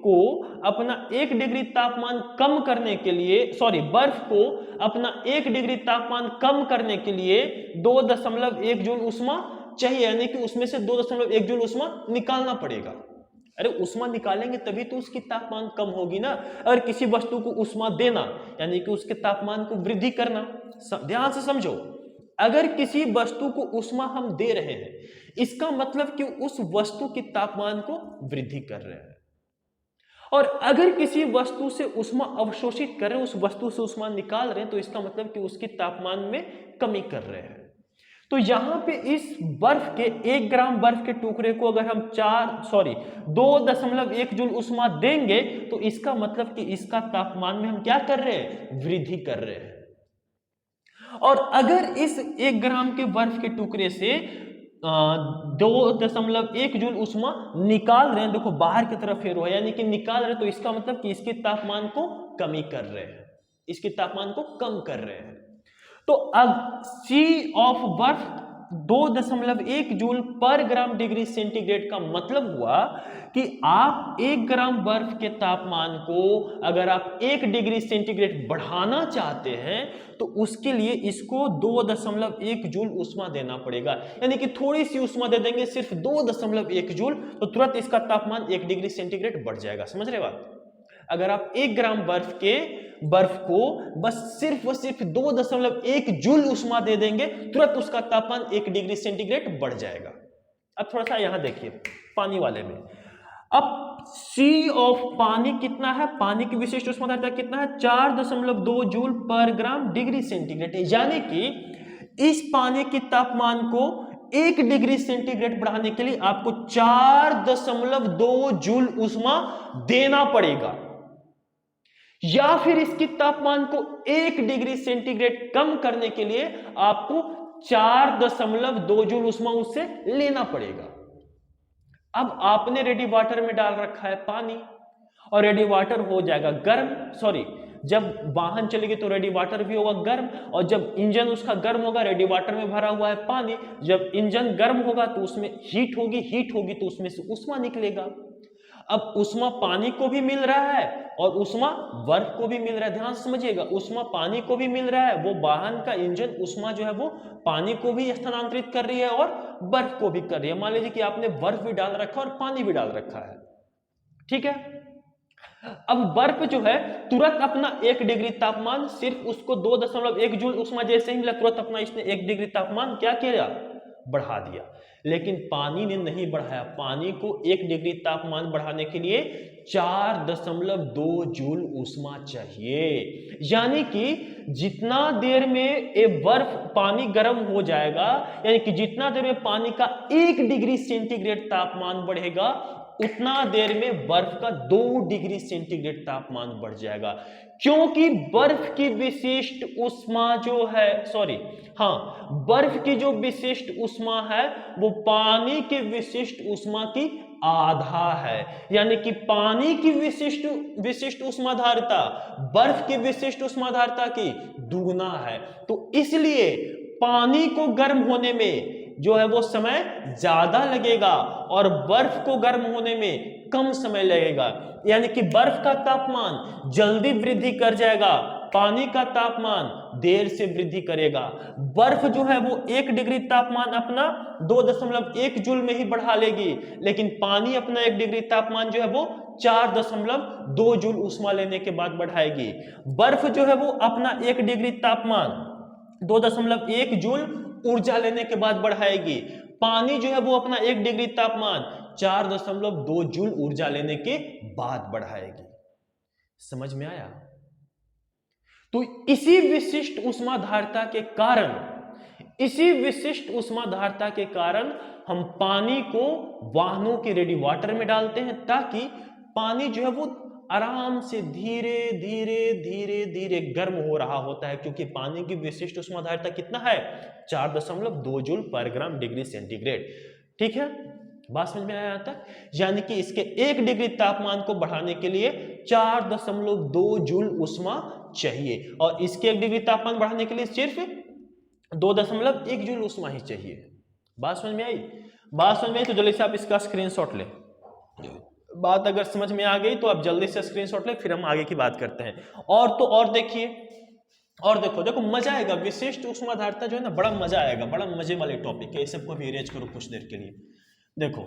को अपना 1 डिग्री तापमान कम करने के लिए, बर्फ को अपना 1 डिग्री तापमान कम करने के लिए 2.1 जूल ऊष्मा चाहिए, यानी कि उसमें से 2.1 जूल ऊष्मा निकालना पड़ेगा। अरे ऊष्मा निकालेंगे तभी तो उसकी तापमान कम होगी ना। अगर किसी वस्तु को ऊष्मा देना यानी कि उसके तापमान को वृद्धि करना, ध्यान से समझो, अगर किसी वस्तु को ऊष्मा हम दे रहे हैं इसका मतलब कि उस वस्तु के तापमान को वृद्धि कर रहे हैं, और अगर किसी वस्तु से ऊष्मा अवशोषित कर रहे हैं, उस वस्तु से ऊष्मा निकाल रहे हैं, तो इसका मतलब कि उसके तापमान में कमी कर रहे हैं। तो यहां पे इस बर्फ के 1 ग्राम बर्फ के टुकड़े को अगर हम 2.1 जूल ऊष्मा देंगे तो इसका मतलब कि इसका तापमान में हम क्या कर रहे हैं, वृद्धि कर रहे हैं। और अगर इस 1 ग्राम के बर्फ के टुकड़े से 2.1 जूल ऊष्मा निकाल रहे हैं, देखो बाहर की तरफ फेरो है यानी कि निकाल रहे हैं, तो इसका मतलब कि इसके तापमान को कमी कर रहे हैं, इसके तापमान को कम कर रहे हैं। तो अब सी ऑफ बर्फ 2.1 joule per gram degree centigrade का मतलब हुआ कि आप 1 ग्राम बर्फ के तापमान को अगर आप 1 डिग्री सेंटीग्रेड बढ़ाना चाहते हैं तो उसके लिए इसको 2.1 जूल ऊष्मा देना पड़ेगा, यानी कि थोड़ी सी ऊष्मा दे देंगे सिर्फ 2.1 जूल, तो तुरंत इसका तापमान 1 डिग्री सेंटीग्रेड बढ़ जाएगा। समझ रहे बात? अगर आप 1 ग्राम बर्फ को बस सिर्फ व सिर्फ 2.1 जूल उष्मा दे देंगे, तुरंत उसका तापमान 1 डिग्री सेंटीग्रेड बढ़ जाएगा। अब थोड़ा सा यहां देखिए पानी वाले में, अब सी ऑफ पानी कितना है, पानी की विशिष्ट उष्मा धारिता कितना है, 4.2 joule per gram degree centigrade है। यानी कि इस पानी के तापमान को 1 डिग्री सेंटीग्रेड बढ़ाने के लिए आपको 4.2 जूल उष्मा देना पड़ेगा, या फिर इसके तापमान को 1 डिग्री सेंटीग्रेड कम करने के लिए आपको 4.2 जूल उष्मा उससे लेना पड़ेगा। अब आपने रेडी वाटर में डाल रखा है पानी, और रेडी वाटर हो जाएगा गर्म, सॉरी जब वाहन चलेगी तो रेडी वाटर भी होगा गर्म, और जब इंजन उसका गर्म होगा, रेडी वाटर में भरा हुआ है पानी, जब इंजन गर्म होगा तो उसमें हीट होगी तो उसमें से उष्मा निकलेगा। अब उष्मा पानी को भी मिल रहा है और उष्मा बर्फ को भी मिल रहा है, ध्यान से समझिएगा, उष्मा पानी को भी मिल रहा है, वो वाहन का इंजन उष्मा जो है वो पानी को भी स्थानांतरित कर रही है और बर्फ को भी कर रही है। मान लीजिए कि आपने बर्फ भी डाल रखा है और पानी भी डाल रखा है, ठीक है। अब बर्फ जो है तुरंत अपना 1 डिग्री तापमान, सिर्फ उसको 2.1 जूल उष्मा जैसे ही मिला, तुरंत अपना इसने 1 डिग्री तापमान क्या किया, बढ़ा दिया। लेकिन पानी ने नहीं बढ़ाया, पानी को 1 डिग्री तापमान बढ़ाने के लिए 4.2 जूल उष्मा चाहिए। यानी कि जितना देर में ये बर्फ पानी गर्म हो जाएगा, यानी कि जितना देर में पानी का 1 डिग्री सेंटीग्रेड तापमान बढ़ेगा, उतना देर में बर्फ का 2 डिग्री सेंटीग्रेड तापमान बढ़ जाएगा। क्योंकि बर्फ की विशिष्ट उष्मा जो है, बर्फ की जो विशिष्ट उष्मा है वो पानी के विशिष्ट उष्मा की आधा है। यानी कि पानी की विशिष्ट उष्मा धारिता बर्फ की विशिष्ट उष्मा धारिता की दुगुना है। तो इसलिए पानी को गर्म होने में जो है वो समय ज्यादा लगेगा और बर्फ को गर्म होने में कम समय लगेगा। यानी कि बर्फ का तापमान जल्दी वृद्धि कर जाएगा, पानी का तापमान देर से वृद्धि करेगा। बर्फ जो है वो 1 डिग्री तापमान अपना 2.1 जूल में ही बढ़ा लेगी, लेकिन पानी अपना 1 डिग्री तापमान जो है वो 4.2 जूल उष्मा लेने के बाद बढ़ाएगी। बर्फ जो है वो अपना 1 डिग्री तापमान 2.1 जूल ऊर्जा लेने के बाद बढ़ाएगी। पानी जो है वो अपना 1 डिग्री तापमान 4.2 जूल ऊर्जा लेने के बाद बढ़ाएगी। समझ में आया? तो इसी विशिष्ट उष्मा धारिता के कारण हम पानी को वाहनों के रेडी वाटर में डालते हैं, ताकि पानी जो है वो आराम से धीरे धीरे गर्म हो रहा होता है, क्योंकि पानी की विशिष्ट उष्मा धारिता कितना है, 4.2 joule per gram degree centigrade. ठीक है, बात समझ में आया यहाँ तक? यानी कि इसके 1 डिग्री तापमान को बढ़ाने के लिए 4.2 जूल उष्मा चाहिए, और इसके 1 डिग्री तापमान बढ़ाने के लिए सिर्फ 2.1 जूल उष्मा ही चाहिए। बात समझ में आई? बात समझ में आई तो जल्दी से आप इसका स्क्रीनशॉट लें। बात अगर समझ में आ गई तो आप जल्दी से स्क्रीनशॉट लें, फिर हम आगे की बात करते हैं। और देखिए, और देखो मजा आएगा। विशिष्ट उष्मा धारिता जो है ना, बड़ा मजा आएगा, बड़ा मजे वाले टॉपिक है। इस सबको भी अरेंज करो कुछ देर के लिए। देखो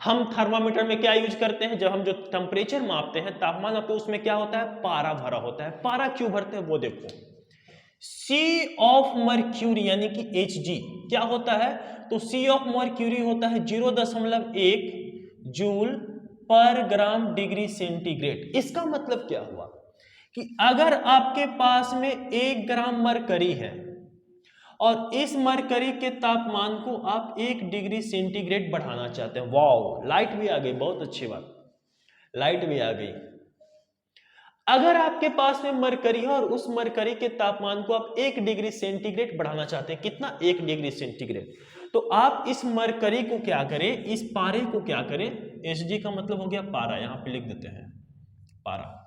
हम थर्मामीटर में क्या यूज करते हैं, जब हम जो टेम्परेचर मापते हैं, तापमान मापते हैं, उसमें क्या होता है, पारा भरा होता है। पारा क्यों भरते हैं वो देखो, सी ऑफ मर्क्यूरी यानी कि Hg क्या होता है, तो सी ऑफ मर्क्यूरी होता है 0.1 joule per gram degree centigrade. इसका मतलब क्या हुआ कि अगर आपके पास में 1 ग्राम मरकरी है और इस मरकरी के तापमान को आप 1 डिग्री सेंटीग्रेड बढ़ाना चाहते हैं, वाओ लाइट भी आ गई, बहुत अच्छी बात, लाइट भी आ गई। अगर आपके पास में मरकरी है और उस मरकरी के तापमान को आप 1 डिग्री सेंटीग्रेड बढ़ाना चाहते हैं, कितना, 1 डिग्री सेंटीग्रेड, तो आप इस मरकरी को क्या करें, इस पारे को क्या करें, Hg का मतलब हो गया पारा, यहां पे लिख देते हैं पारा।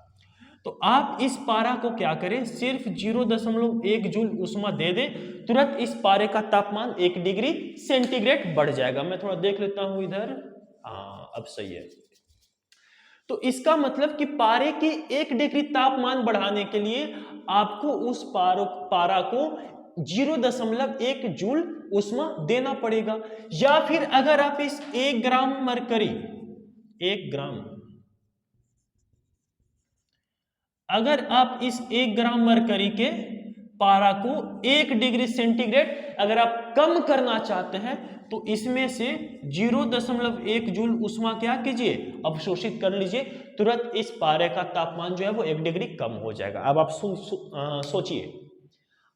तो आप इस पारा को क्या करें, सिर्फ 0.1 जूल उष्मा दे दें, तुरंत इस पारे का तापमान 1 डिग्री सेंटीग्रेड बढ़ जाएगा। मैं थोड़ा देख लेता हूं इधर, हाँ अब सही है। तो इसका मतलब कि पारे के 1 डिग्री तापमान बढ़ाने के लिए आपको उस पारा को 0.1 जूल उष्मा देना पड़ेगा। या फिर अगर आप इस 1 ग्राम मरकरी, 1 ग्राम अगर आप इस 1 ग्राम मरकरी के पारा को 1 डिग्री सेंटीग्रेड अगर आप कम करना चाहते हैं तो इसमें से 0.1 जूल उष्मा क्या कीजिए, अवशोषित कर लीजिए। तुरंत इस पारे का तापमान जो है वो 1 डिग्री कम हो जाएगा। अब आप सोचिए,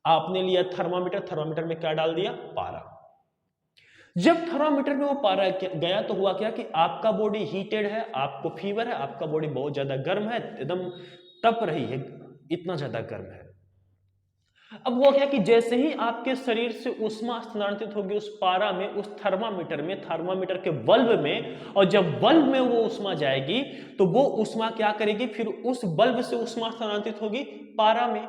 आपने लिया थर्मामीटर, थर्मामीटर में क्या डाल दिया, पारा। जब थर्मामीटर में वो पारा गया तो हुआ क्या कि आपका बॉडी हीटेड है, आपको फीवर है, आपका बॉडी बहुत ज्यादा गर्म है, एकदम तप रही है, इतना ज्यादा गर्म है। अब वो क्या कि जैसे ही आपके शरीर से उष्मा स्थानांतरित होगी उस पारा में, उस थर्मामीटर में, थर्मामीटर के बल्ब में, और जब बल्ब में वो उष्मा जाएगी तो वो उष्मा क्या करेगी, फिर उस बल्ब से उष्मा स्थानांतरित होगी पारा में।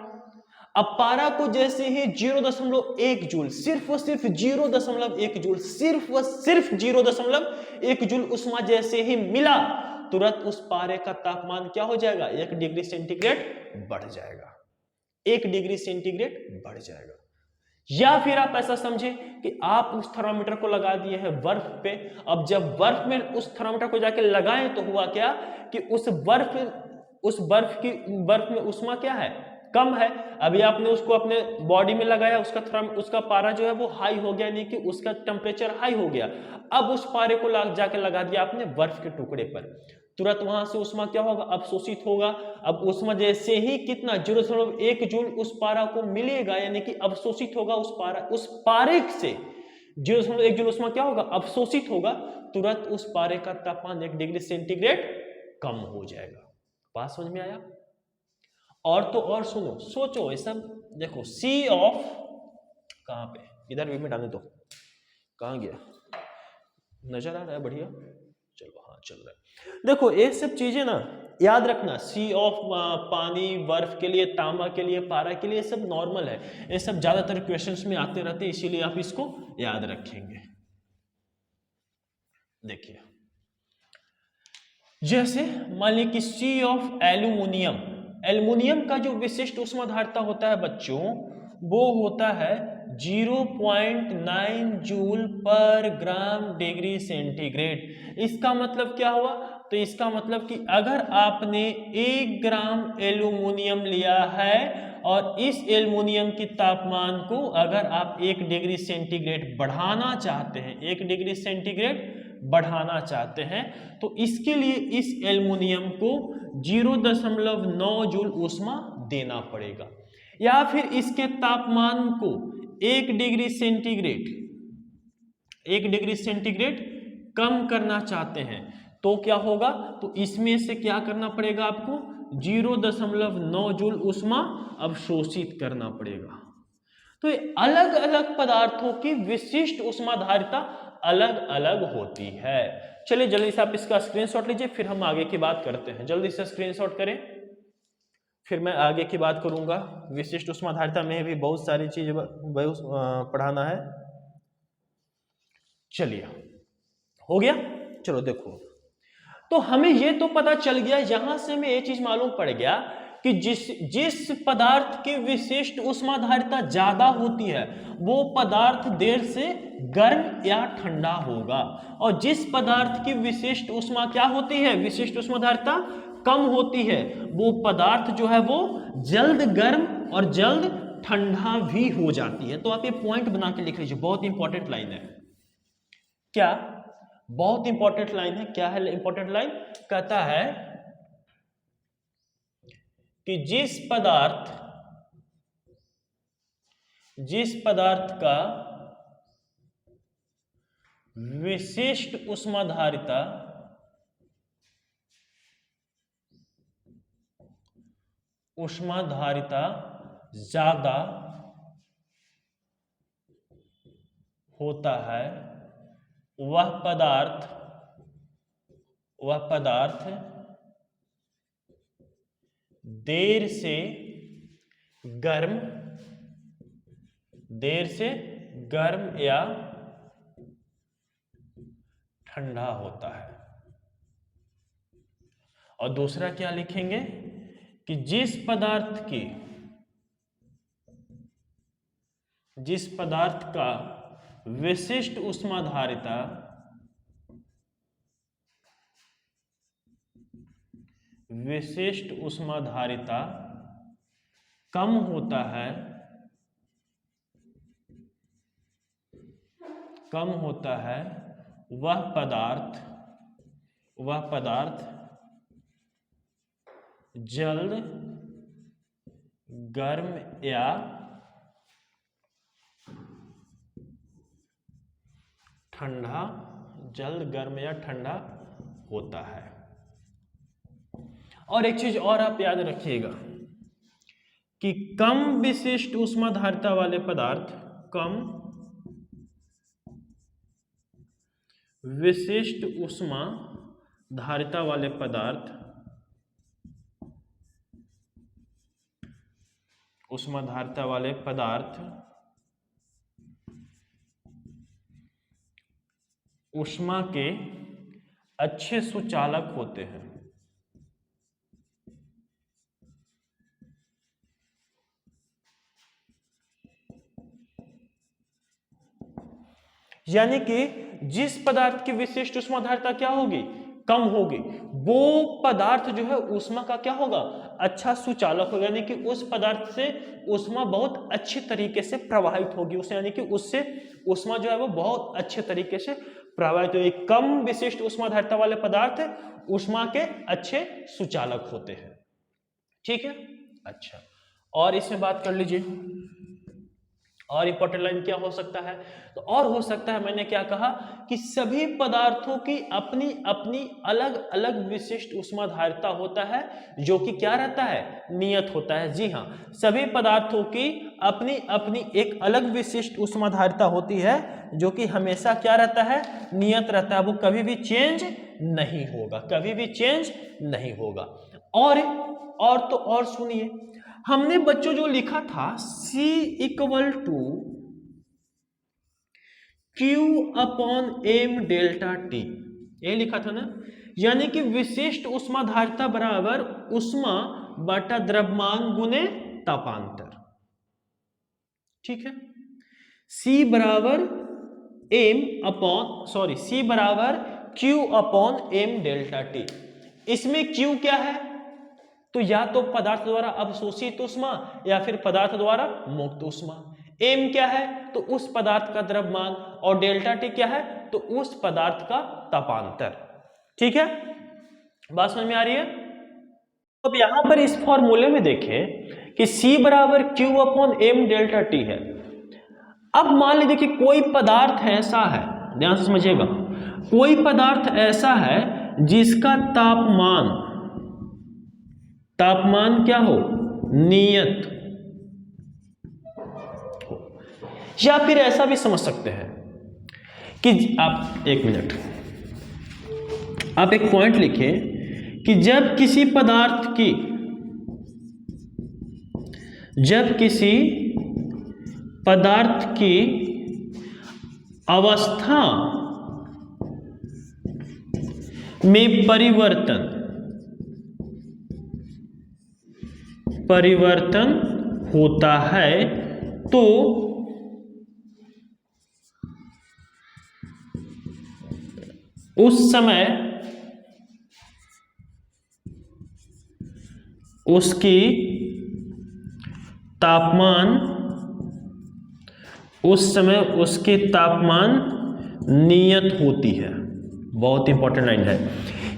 अब पारा को जैसे ही 0.1 जूल, सिर्फ और सिर्फ 0.1 जूल, सिर्फ व सिर्फ 0.1 जूल उष्मा जैसे ही मिला, तुरंत उस पारे का तापमान क्या हो जाएगा, 1 डिग्री सेंटीग्रेड बढ़ जाएगा, 1 डिग्री सेंटीग्रेड बढ़ जाएगा। या फिर आप ऐसा समझे कि आप उस थर्मामीटर को लगा दिए हैं बर्फ पे। अब जब बर्फ में उस थर्मामीटर को जाके लगाएं तो हुआ क्या कि उस बर्फ में उष्मा क्या है, कम है। अभी आपने उसको अपने बॉडी में लगाया, उसका पारा जो है वो हाई हो गया, यानी कि उसका टेम्परेचर हाई हो गया। अब उस पारे को जाके लगा दिया आपने बर्फ के टुकड़े पर, तुरंत वहां से उष्मा क्या होगा, अवशोषित होगा। अब उष्मा जैसे ही कितना 0.1 जूल उस पारा को मिलेगा, यानी कि अवशोषित होगा उस पारे से 0.1 जूल उष्मा क्या होगा, अवशोषित होगा। तुरंत उस पारे का तापमान 1 डिग्री सेंटीग्रेड कम हो जाएगा। बात समझ में आया? और तो और सुनो, सोचो, ये सब देखो, सी ऑफ कहां पे, इधर वे में डालने दो, कहां गया, नजर आ रहा है, बढ़िया, चलो हाँ चल रहा है। देखो ये सब चीजें ना याद रखना, सी ऑफ पानी, बर्फ के लिए, तांबा के लिए, पारा के लिए, सब नॉर्मल है, ये सब ज्यादातर क्वेश्चंस में आते रहते हैं, इसीलिए आप इसको याद रखेंगे। देखिए जैसे मान लीजिए कि सी ऑफ एल्यूमिनियम, एल्युमिनियम का जो विशिष्ट ऊष्माधारिता होता है बच्चों, वो होता है 0.9 joule per gram degree centigrade. इसका मतलब क्या हुआ, तो इसका मतलब कि अगर आपने 1 ग्राम एल्युमिनियम लिया है और इस एल्युमिनियम के तापमान को अगर आप 1 डिग्री सेंटीग्रेड बढ़ाना चाहते हैं, 1 डिग्री सेंटीग्रेड बढ़ाना चाहते हैं, तो इसके लिए इस एल्युमिनियम को 0.9 जूल ऊष्मा देना पड़ेगा। या फिर इसके तापमान को 1 डिग्री सेंटीग्रेड कम करना चाहते हैं तो क्या होगा, तो इसमें से क्या करना पड़ेगा आपको, 0.9 जूल ऊष्मा अवशोषित करना पड़ेगा। तो ये अलग अलग पदार्थों की विशिष्ट ऊष्माधारिता अलग अलग होती है। चलिए जल्दी से आप इसका स्क्रीनशॉट लीजिए, फिर हम आगे की बात करते हैं। जल्दी से स्क्रीनशॉट करें, फिर मैं आगे की बात करूंगा। विशिष्ट ऊष्माधारिता में भी बहुत सारी चीज पढ़ाना है। चलिए हो गया, चलो देखो, तो हमें ये तो पता चल गया, यहां से हमें ये चीज मालूम पड़ गया कि जिस पदार्थ की विशिष्ट ऊष्माधारिता ज्यादा होती है वो पदार्थ देर से गर्म या ठंडा होगा, और जिस पदार्थ की विशिष्ट ऊष्मा क्या होती है, विशिष्ट ऊष्माधारिता कम होती है, वो पदार्थ जो है वो जल्द गर्म और जल्द ठंडा भी हो जाती है। तो आप ये पॉइंट बना के लिख लीजिए, बहुत इंपॉर्टेंट लाइन है। क्या बहुत इंपॉर्टेंट लाइन है, क्या है इंपॉर्टेंट लाइन, कहता है कि जिस पदार्थ का विशिष्ट ऊष्माधारिता ज्यादा होता है वह पदार्थ देर से गर्म या ठंडा होता है। और दूसरा क्या लिखेंगे कि जिस पदार्थ का विशिष्ट विशिष्ट ऊष्माधारिता कम होता है, वह पदार्थ जल्द गर्म या ठंडा होता है। और एक चीज और आप याद रखिएगा कि कम विशिष्ट ऊष्माधारिता वाले पदार्थ, कम विशिष्ट ऊष्माधारिता वाले पदार्थ ऊष्मा के अच्छे सुचालक होते हैं। यानी कि जिस पदार्थ की विशिष्ट ऊष्माधारिता क्या होगी, कम होगी, वो पदार्थ जो है ऊष्मा का क्या होगा, अच्छा सुचालक होगा। यानी कि उस पदार्थ से ऊष्मा बहुत अच्छी तरीके से प्रवाहित होगी, उससे यानी कि उससे ऊष्मा जो है वो बहुत अच्छे तरीके से प्रवाहित होगी। कम विशिष्ट ऊष्माधारिता वाले पदार्थ ऊष्मा के अच्छे सुचालक होते हैं। ठीक है, अच्छा, और इसमें बात कर लीजिए, और इंपॉर्टेंट लाइन क्या हो सकता है, तो और हो सकता है, मैंने क्या कहा कि सभी पदार्थों की अपनी अपनी अलग अलग विशिष्ट ऊष्माधारिता होता है, जो कि क्या रहता है, नियत होता है। जी हाँ, सभी पदार्थों की अपनी अपनी एक अलग विशिष्ट ऊष्माधारिता होती है, जो कि हमेशा क्या रहता है, नियत रहता है, वो कभी भी चेंज नहीं होगा, और सुनिए, हमने बच्चों जो लिखा था C equal to Q/m delta T, ये लिखा था ना, यानी कि विशिष्ट ऊष्माधारिता बराबर ऊष्मा बटा द्रव्यमान गुने तापांतर। ठीक है, C बराबर Q/m डेल्टा T। इसमें Q क्या है, तो या तो पदार्थ द्वारा अवशोषित ऊष्मा या फिर पदार्थ द्वारा मुक्त ऊष्मा। m क्या है, तो उस पदार्थ का द्रव्यमान, और डेल्टा T क्या है, तो उस पदार्थ का तापांतर। ठीक है, बात समझ में आ रही है। अब यहां पर इस फॉर्मूले में देखें कि C बराबर Q/m डेल्टा T है। अब मान लीजिए कि कोई पदार्थ ऐसा है, ध्यान से समझिएगा, कोई पदार्थ ऐसा है जिसका तापमान क्या हो, नियत हो, या फिर ऐसा भी समझ सकते हैं कि आप एक मिनट, आप एक पॉइंट लिखें कि जब किसी पदार्थ की अवस्था में परिवर्तन होता है, तो उस समय उसकी तापमान नियत होती है। बहुत इंपॉर्टेंट लाइन है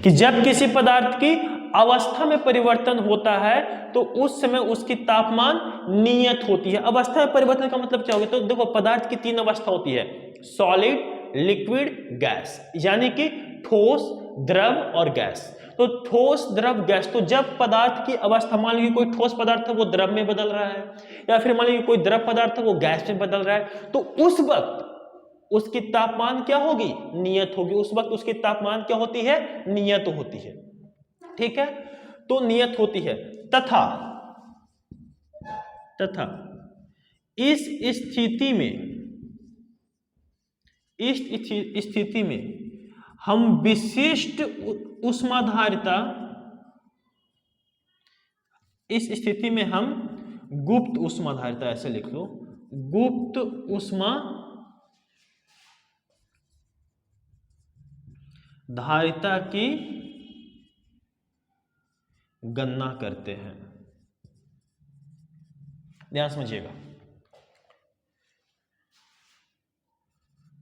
कि जब किसी पदार्थ की अवस्था में परिवर्तन होता है तो उस समय उसकी तापमान नियत होती है। अवस्था में परिवर्तन का मतलब क्या होगा, तो देखो पदार्थ की 3 अवस्था होती है, सॉलिड, लिक्विड, गैस, यानी कि ठोस, द्रव और गैस। तो ठोस, द्रव, गैस, तो जब पदार्थ की अवस्था, मान लीजिए कोई ठोस पदार्थ है वो द्रव में बदल रहा है, या फिर मान लीजिए कोई द्रव पदार्थ है वो गैस में बदल रहा है, तो उस वक्त उसकी तापमान क्या होगी, नियत होगी। उस वक्त उसकी तापमान क्या होती है, नियत होती है। ठीक है, तो नियत होती है, तथा इस स्थिति में हम विशिष्ट ऊष्माधारिता, इस स्थिति में हम गुप्त ऊष्माधारिता, ऐसे लिख लो, गुप्त ऊष्माधारिता की गणना करते हैं। ध्यान समझिएगा,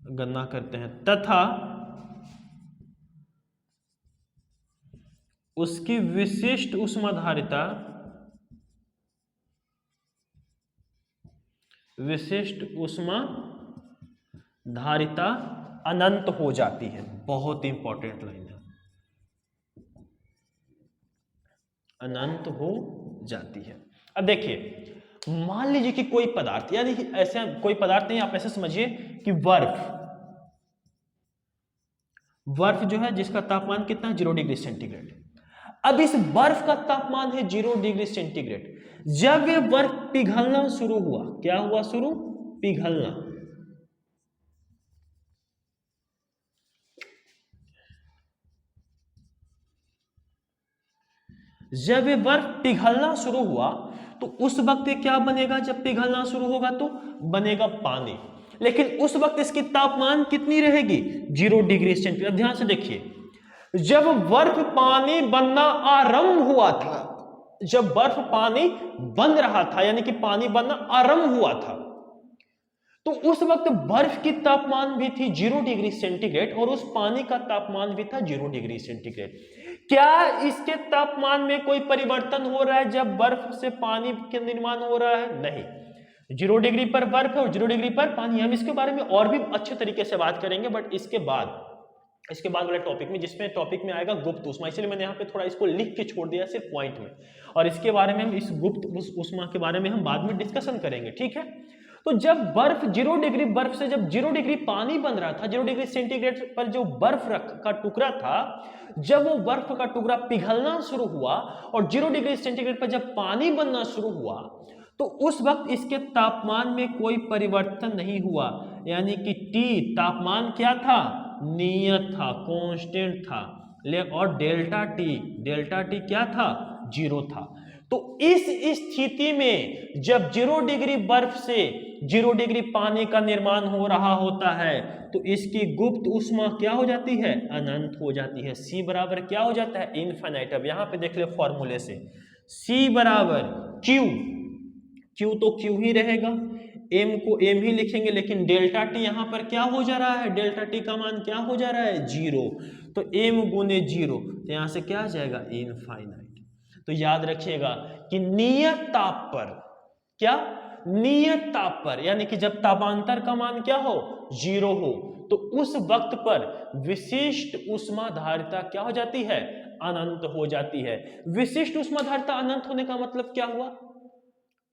गणना करते हैं तथा उसकी विशिष्ट ऊष्माधारिता अनंत हो जाती है। बहुत इंपॉर्टेंट लाइन है, अनंत हो जाती है। अब देखिए, मान लीजिए कि कोई पदार्थ, यानी कि ऐसे कोई पदार्थ नहीं, आप ऐसे समझिए कि बर्फ जो है जिसका तापमान कितना है 0 डिग्री सेंटीग्रेड। अब इस बर्फ का तापमान है 0 डिग्री सेंटीग्रेड। जब ये बर्फ पिघलना शुरू हुआ, क्या हुआ शुरू? पिघलना। जब ये बर्फ पिघलना शुरू हुआ तो उस वक्त ये क्या बनेगा? जब पिघलना शुरू होगा तो बनेगा पानी। लेकिन उस वक्त इसकी तापमान कितनी रहेगी? 0 डिग्री सेंटीग्रेड। ध्यान से देखिए, जब बर्फ पानी बनना आरंभ हुआ था, जब बर्फ पानी बन रहा था, यानी कि पानी बनना आरंभ हुआ था, तो उस वक्त बर्फ की तापमान भी थी 0 डिग्री सेंटीग्रेड और उस पानी का तापमान भी था 0 डिग्री सेंटीग्रेड। क्या इसके तापमान में कोई परिवर्तन हो रहा है जब बर्फ से पानी का निर्माण हो रहा है? नहीं। 0 डिग्री पर बर्फ है और 0 डिग्री पर पानी। हम इसके बारे में और भी अच्छे तरीके से बात करेंगे, बट इसके बाद वाले टॉपिक में, जिसमें टॉपिक में आएगा गुप्त ऊष्मा, इसलिए मैंने यहाँ पे थोड़ा इसको लिख के छोड़ दिया सिर्फ पॉइंट में, और इसके बारे में हम इस गुप्त ऊष्मा के बारे में हम बाद में डिस्कशन करेंगे, ठीक है। तो जब बर्फ 0 डिग्री, बर्फ से जब 0 डिग्री पानी बन रहा था, 0 डिग्री सेंटीग्रेड पर जो बर्फ का टुकड़ा था, जब वो बर्फ का टुकड़ा पिघलना शुरू हुआ और 0 डिग्री सेंटीग्रेड पर जब पानी बनना शुरू हुआ, तो उस वक्त इसके तापमान में कोई परिवर्तन नहीं हुआ, यानी कि T तापमान क्या था? नियत था, कांस्टेंट था। और डेल्टा टी क्या था? 0 था। तो इस स्थिति में जब 0 डिग्री बर्फ से 0 डिग्री पानी का निर्माण हो रहा होता है, तो इसकी गुप्त ऊष्मा क्या हो जाती है? अनंत हो जाती है। C बराबर क्या हो जाता है? इनफाइनाइट। अब यहां पे देख ले फॉर्मूले से, C बराबर Q तो Q ही रहेगा, M को M ही लिखेंगे, लेकिन डेल्टा टी यहां पर क्या हो जा रहा है? डेल्टा टी का मान क्या हो जा रहा है? 0। तो M गुने 0, तो यहां से क्या आ जाएगा? इनफाइनाइट। तो याद रखिएगा कि नियत ताप पर, क्या? नियत ताप पर, यानी कि जब तापांतर का मान क्या हो? 0 हो, तो उस वक्त पर विशिष्ट ऊष्माधारिता क्या हो जाती है? अनंत हो जाती है। विशिष्ट ऊष्माधारिता अनंत होने का मतलब क्या हुआ?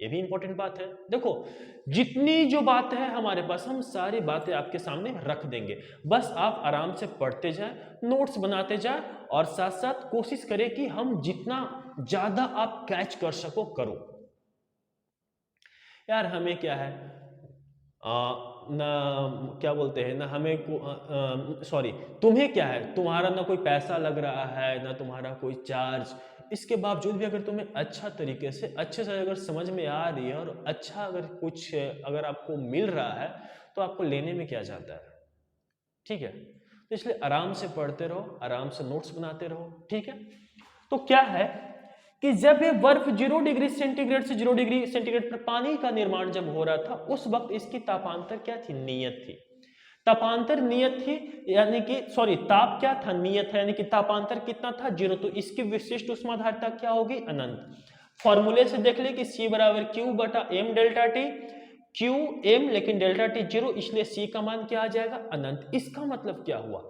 ये भी इंपॉर्टेंट बात है। देखो, जितनी जो बात है हमारे पास, हम सारी बातें आपके सामने रख देंगे, बस आप आराम से पढ़ते जाए, नोट्स बनाते जाए, और साथ साथ कोशिश करें कि हम जितना ज्यादा आप कैच कर सको करो। यार हमें क्या है, ना क्या बोलते हैं ना, हमें सॉरी, तुम्हें क्या है, तुम्हारा ना कोई पैसा लग रहा है, ना तुम्हारा कोई चार्ज, इसके बावजूद भी अगर तुम्हें अच्छा तरीके से, अच्छे से अगर समझ में आ रही है और अच्छा अगर कुछ अगर आपको मिल रहा है, तो आपको लेने में क्या जाता है, ठीक है। तो इसलिए आराम से पढ़ते रहो, आराम से नोट्स बनाते रहो, ठीक है। तो क्या है कि जब ये बर्फ 0 डिग्री सेंटीग्रेड से 0 डिग्री सेंटीग्रेड पर पानी का निर्माण जब हो रहा था, उस वक्त इसकी तापांतर क्या थी? नियत थी। तापांतर नियत थी, यानी कि सॉरी, ताप क्या था? नियत है, यानी कि तापांतर कितना था? 0। तो इसकी विशिष्ट ऊष्माधारिता क्या होगी? अनंत। फॉर्मूले से देख ले कि C बराबर Q बटा M delta T, Q M, लेकिन डेल्टा टी 0, इसलिए C का मान क्या आ जाएगा? अनंत। इसका मतलब क्या हुआ?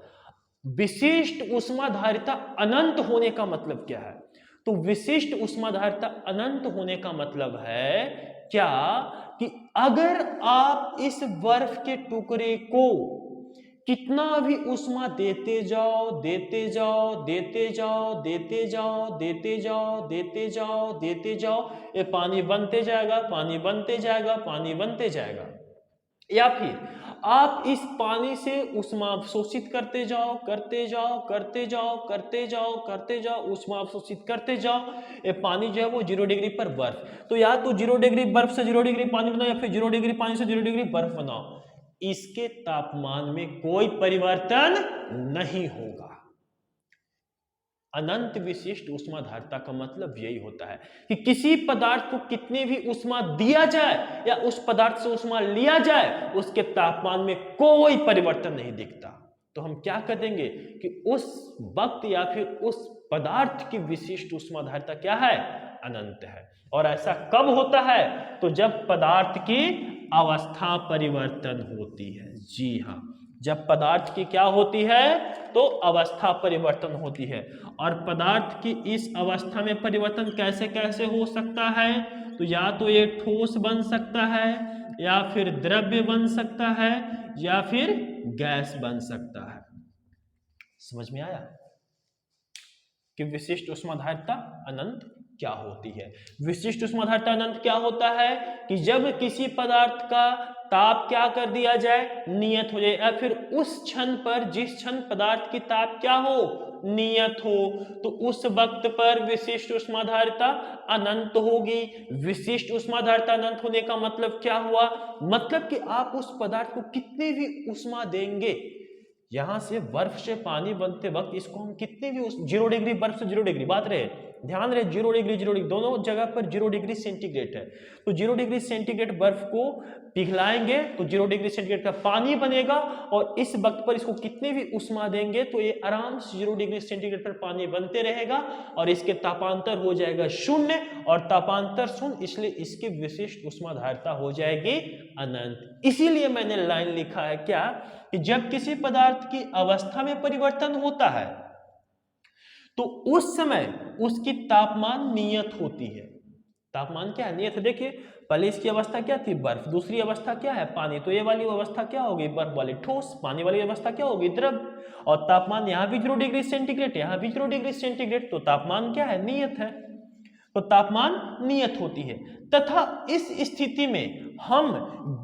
विशिष्ट ऊष्माधारिता अनंत होने का मतलब क्या है? तो विशिष्ट ऊष्माधारिता अनंत होने का मतलब है क्या कि अगर आप इस बर्फ के टुकड़े को कितना भी ऊष्मा देते जाओ, देते जाओ, देते जाओ, देते जाओ, देते जाओ, देते जाओ, देते जाओ, ये पानी बनते जाएगा, पानी बनते जाएगा, पानी बनते जाएगा। या फिर आप इस पानी से ऊष्मा अवशोषित करते जाओ, करते जाओ, करते जाओ, करते जाओ, करते जाओ, ऊष्मा अवशोषित करते जाओ, ये पानी जो है वो 0 डिग्री पर बर्फ। तो या तो 0 डिग्री बर्फ से 0 डिग्री पानी बनाओ, या फिर 0 डिग्री पानी से 0 डिग्री बर्फ बनाओ, इसके तापमान में कोई परिवर्तन नहीं होगा, अनंत विशिष्ट ऊष्माधारिता का मतलब यही होता है कि किसी पदार्थ को कितनी भी ऊष्मा दिया जाए या उस पदार्थ से ऊष्मा लिया जाए, उसके तापमान में कोई परिवर्तन नहीं दिखता। तो हम क्या कर देंगे कि उस वक्त या फिर उस पदार्थ की विशिष्ट ऊष्माधारिता क्या है, अनंत है। और ऐसा कब होता है, तो जब पदार्थ की अवस्था परिवर्तन होती है। जी हाँ, जब पदार्थ की क्या होती है, तो अवस्था परिवर्तन होती है। और पदार्थ की इस अवस्था में परिवर्तन कैसे कैसे हो सकता है, तो या तो ये ठोस बन सकता है, या फिर द्रव्य बन सकता है, या फिर गैस बन सकता है। समझ में आया कि विशिष्ट ऊष्माधारिता अनंत क्या होती है। विशिष्ट ऊष्माधारिता अनंत क्या होता है कि जब किसी पदार्थ का ताप क्या कर दिया जाए, नियत हो जाए, या फिर उस क्षण पर जिस क्षण पदार्थ की ताप क्या हो, नियत हो, तो उस वक्त पर विशिष्ट ऊष्माधारिता अनंत होगी। विशिष्ट ऊष्माधारिता अनंत होने का मतलब क्या हुआ, मतलब कि आप उस पदार्थ को कितनी भी ऊष्मा देंगे, यहां से बर्फ से पानी बनते वक्त इसको हम कितने भी 0 डिग्री, बर्फ से 0 डिग्री, बात रहे, ध्यान रहे 0 डिग्री 0 डिग्री दोनों जगह पर 0 डिग्री सेंटीग्रेड है। तो 0 डिग्री सेंटीग्रेड बर्फ को पिघलाएंगे तो 0 डिग्री सेंटीग्रेड का पानी बनेगा, और इस वक्त पर इसको कितने भी उष्मा देंगे तो ये आराम से 0 डिग्री सेंटीग्रेड पर पानी बनते रहेगा, और इसके तापांतर हो जाएगा शून्य, और तापांतर शून्य, इसलिए इसकी विशिष्ट उष्माधारिता हो जाएगी अनंत। इसीलिए मैंने लाइन लिखा है क्या, कि जब किसी पदार्थ की अवस्था में परिवर्तन होता है तो उस समय उसकी तापमान नियत होती है। तापमान क्या है, नियत है। देखिए पहले इसकी अवस्था क्या थी, बर्फ, दूसरी अवस्था क्या है, पानी, तो ये वाली अवस्था क्या होगी, बर्फ वाली ठोस, पानी वाली अवस्था क्या होगी, द्रव। और तापमान यहाँ भी 0 डिग्री सेंटीग्रेड, यहाँ भी 0 डिग्री सेंटीग्रेड, तो तापमान क्या है, नियत है। तो तापमान नियत होती है, तथा इस स्थिति में हम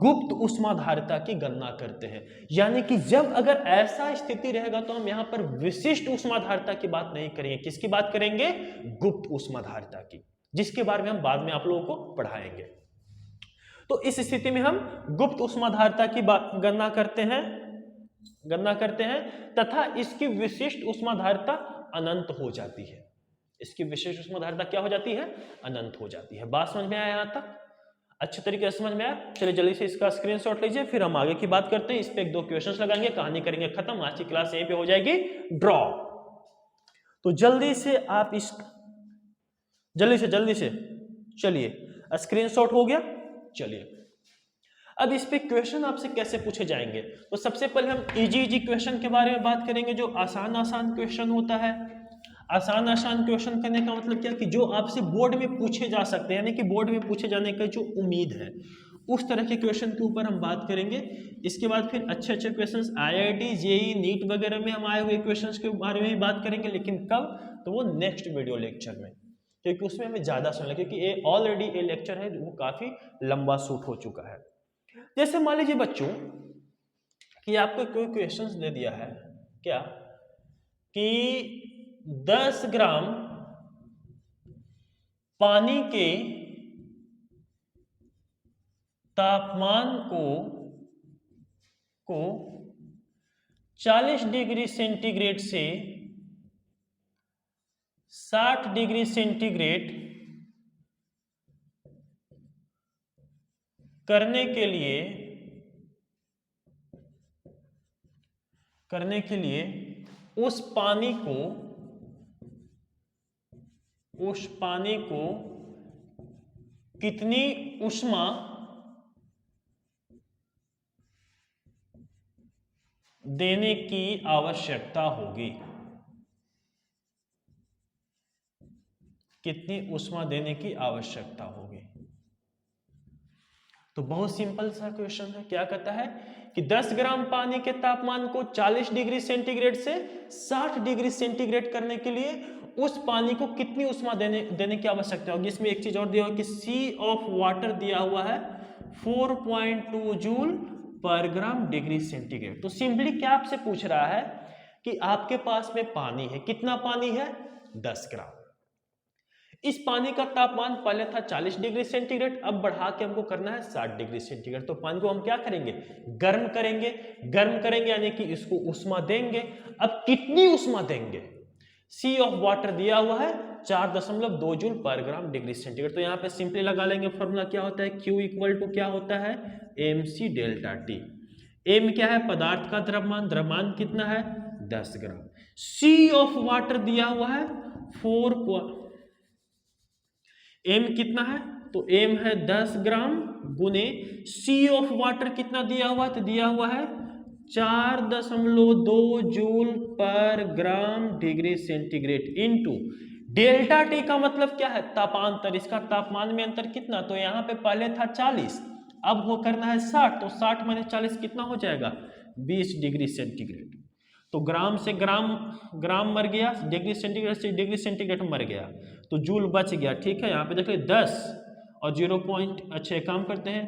गुप्त उष्माधारिता की गणना करते हैं। यानी कि जब अगर ऐसा स्थिति रहेगा तो हम यहां पर विशिष्ट उष्माधारिता की बात नहीं करेंगे, किसकी बात करेंगे, गुप्त उष्माधारिता की, जिसके बारे में हम बाद में आप लोगों को पढ़ाएंगे। तो इस स्थिति में हम गुप्त उष्माधारिता की गणना करते हैं तथा इसकी विशिष्ट उष्माधारिता अनंत हो जाती है। इसकी विशेष उष्माधारिता क्या हो जाती है, अनंत हो जाती है। बात समझ में आया, यहां तक अच्छे तरीके से समझ में आया। चलिए जल्दी से इसका स्क्रीनशॉट लीजिए, फिर हम आगे की बात करते हैं। इस पे 1-2 क्वेश्चंस लगाएंगे, कहानी करेंगे खत्म। आज की क्लास यहीं पे हो जाएगी ड्रॉ। तो जल्दी से आप इस जल्दी से चलिए, स्क्रीनशॉट हो गया। चलिए अब इस पे क्वेश्चन आपसे कैसे पूछे जाएंगे, तो सबसे पहले हम इजी क्वेश्चन के बारे में बात करेंगे, जो आसान क्वेश्चन होता है। आसान क्वेश्चन करने का मतलब क्या, कि जो आपसे बोर्ड में पूछे जा सकते हैं, यानी कि बोर्ड में पूछे जाने का जो उम्मीद है, उस तरह के क्वेश्चन के ऊपर हम बात करेंगे। इसके बाद फिर अच्छे क्वेश्चंस IIT JEE नीट वगैरह में हम आए हुए क्वेश्चंस के बारे में भी बात करेंगे, लेकिन कब, तो वो नेक्स्ट वीडियो लेक्चर में, क्योंकि उसमें हमें ज़्यादा सुनना, क्योंकि ये ऑलरेडी ये लेक्चर है वो काफ़ी लंबा शूट हो चुका है। जैसे मान लीजिए बच्चों कि आपको कोई क्वेश्चंस दे दिया है क्या, कि 10 ग्राम पानी के तापमान को 40 डिग्री सेंटीग्रेड से 60 डिग्री सेंटीग्रेड करने के लिए उस पानी को कितनी ऊष्मा देने की आवश्यकता होगी, कितनी ऊष्मा देने की आवश्यकता होगी। तो बहुत सिंपल सा क्वेश्चन है। क्या कहता है कि 10 ग्राम पानी के तापमान को 40 डिग्री सेंटीग्रेड से 60 डिग्री सेंटीग्रेड करने के लिए उस पानी को कितनी ऊष्मा देने की आवश्यकता होगी। इसमें एक चीज और दिया हुआ कि सी ऑफ वाटर दिया हुआ है 4.2 joule per gram degree centigrade. तो सिंपली क्या आपसे पूछ रहा है कि आपके पास में पानी है, कितना पानी है, 10 ग्राम। इस पानी का तापमान पहले था 40 डिग्री सेंटीग्रेड, अब बढ़ा के हमको करना है 60 डिग्री सेंटीग्रेड। तो पानी को हम क्या करेंगे, गर्म करेंगे यानी कि इसको ऊष्मा देंगे। अब कितनी ऊष्मा देंगे, सी ऑफ वाटर दिया हुआ है 4.2 joule per gram degree centigrade. तो यहाँ पे सिंपली लगा लेंगे, फॉर्मूला क्या होता है, Q इक्वल टू क्या होता है, mc डेल्टा टी। m क्या है, पदार्थ का द्रव्यमान, द्रव्यमान कितना है 10 ग्राम। सी ऑफ वाटर दिया हुआ है 4, m कितना है, तो m है 10 ग्राम गुने सी ऑफ वाटर कितना दिया हुआ है, तो दिया हुआ है 4.2 joule per gram degree centigrade into delta T का मतलब क्या है, तापांतर। इसका तापमान में अंतर कितना, तो यहाँ पे पहले था 40, अब वो करना है 60, तो 60 माइनस 40 कितना हो जाएगा 20 डिग्री सेंटीग्रेड। तो ग्राम से ग्राम मर गया, डिग्री सेंटीग्रेड से डिग्री सेंटीग्रेड मर गया, तो जूल बच गया। ठीक है, यहाँ पे देख ले 10 और 0 पॉइंट, अच्छे काम करते हैं,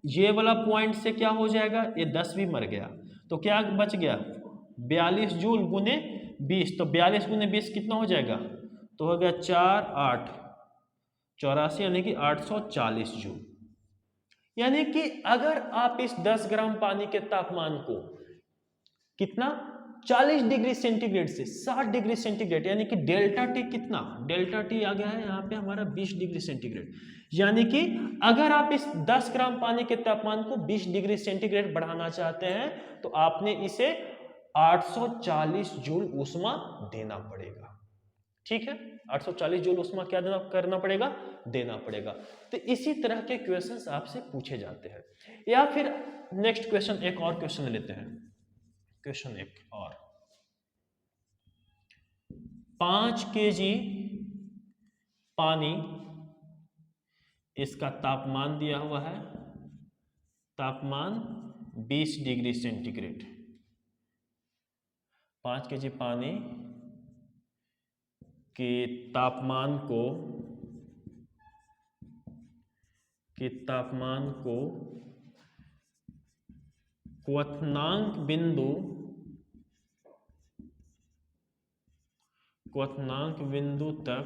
ये वाला पॉइंट से क्या हो जाएगा, ये 10 भी मर गया, तो क्या बच गया 42 जूल गुने 20, तो 42 गुने 20 कितना हो जाएगा, तो हो गया 4 8 84 यानी कि 840 जूल। यानी कि अगर आप इस 10 ग्राम पानी के तापमान को कितना 40 डिग्री सेंटीग्रेड से 60 डिग्री सेंटीग्रेड, यानी कि डेल्टा टी कितना, डेल्टा टी आ गया है यहाँ पे हमारा 20 डिग्री सेंटीग्रेड। यानी कि अगर आप इस 10 ग्राम पानी के तापमान को 20 डिग्री सेंटीग्रेड बढ़ाना चाहते हैं तो आपने इसे 840 जूल ऊष्मा देना पड़ेगा। ठीक है, 840 जूल ऊष्मा क्या करना पड़ेगा, देना पड़ेगा। तो इसी तरह के क्वेश्चंस आपसे पूछे जाते हैं। या फिर नेक्स्ट क्वेश्चन, एक और क्वेश्चन लेते हैं, क्वेश्चन एक और, 5 केजी पानी, इसका तापमान दिया हुआ है, तापमान 20 डिग्री सेंटीग्रेड। 5 केजी पानी के तापमान को क्वथनांक बिंदु तक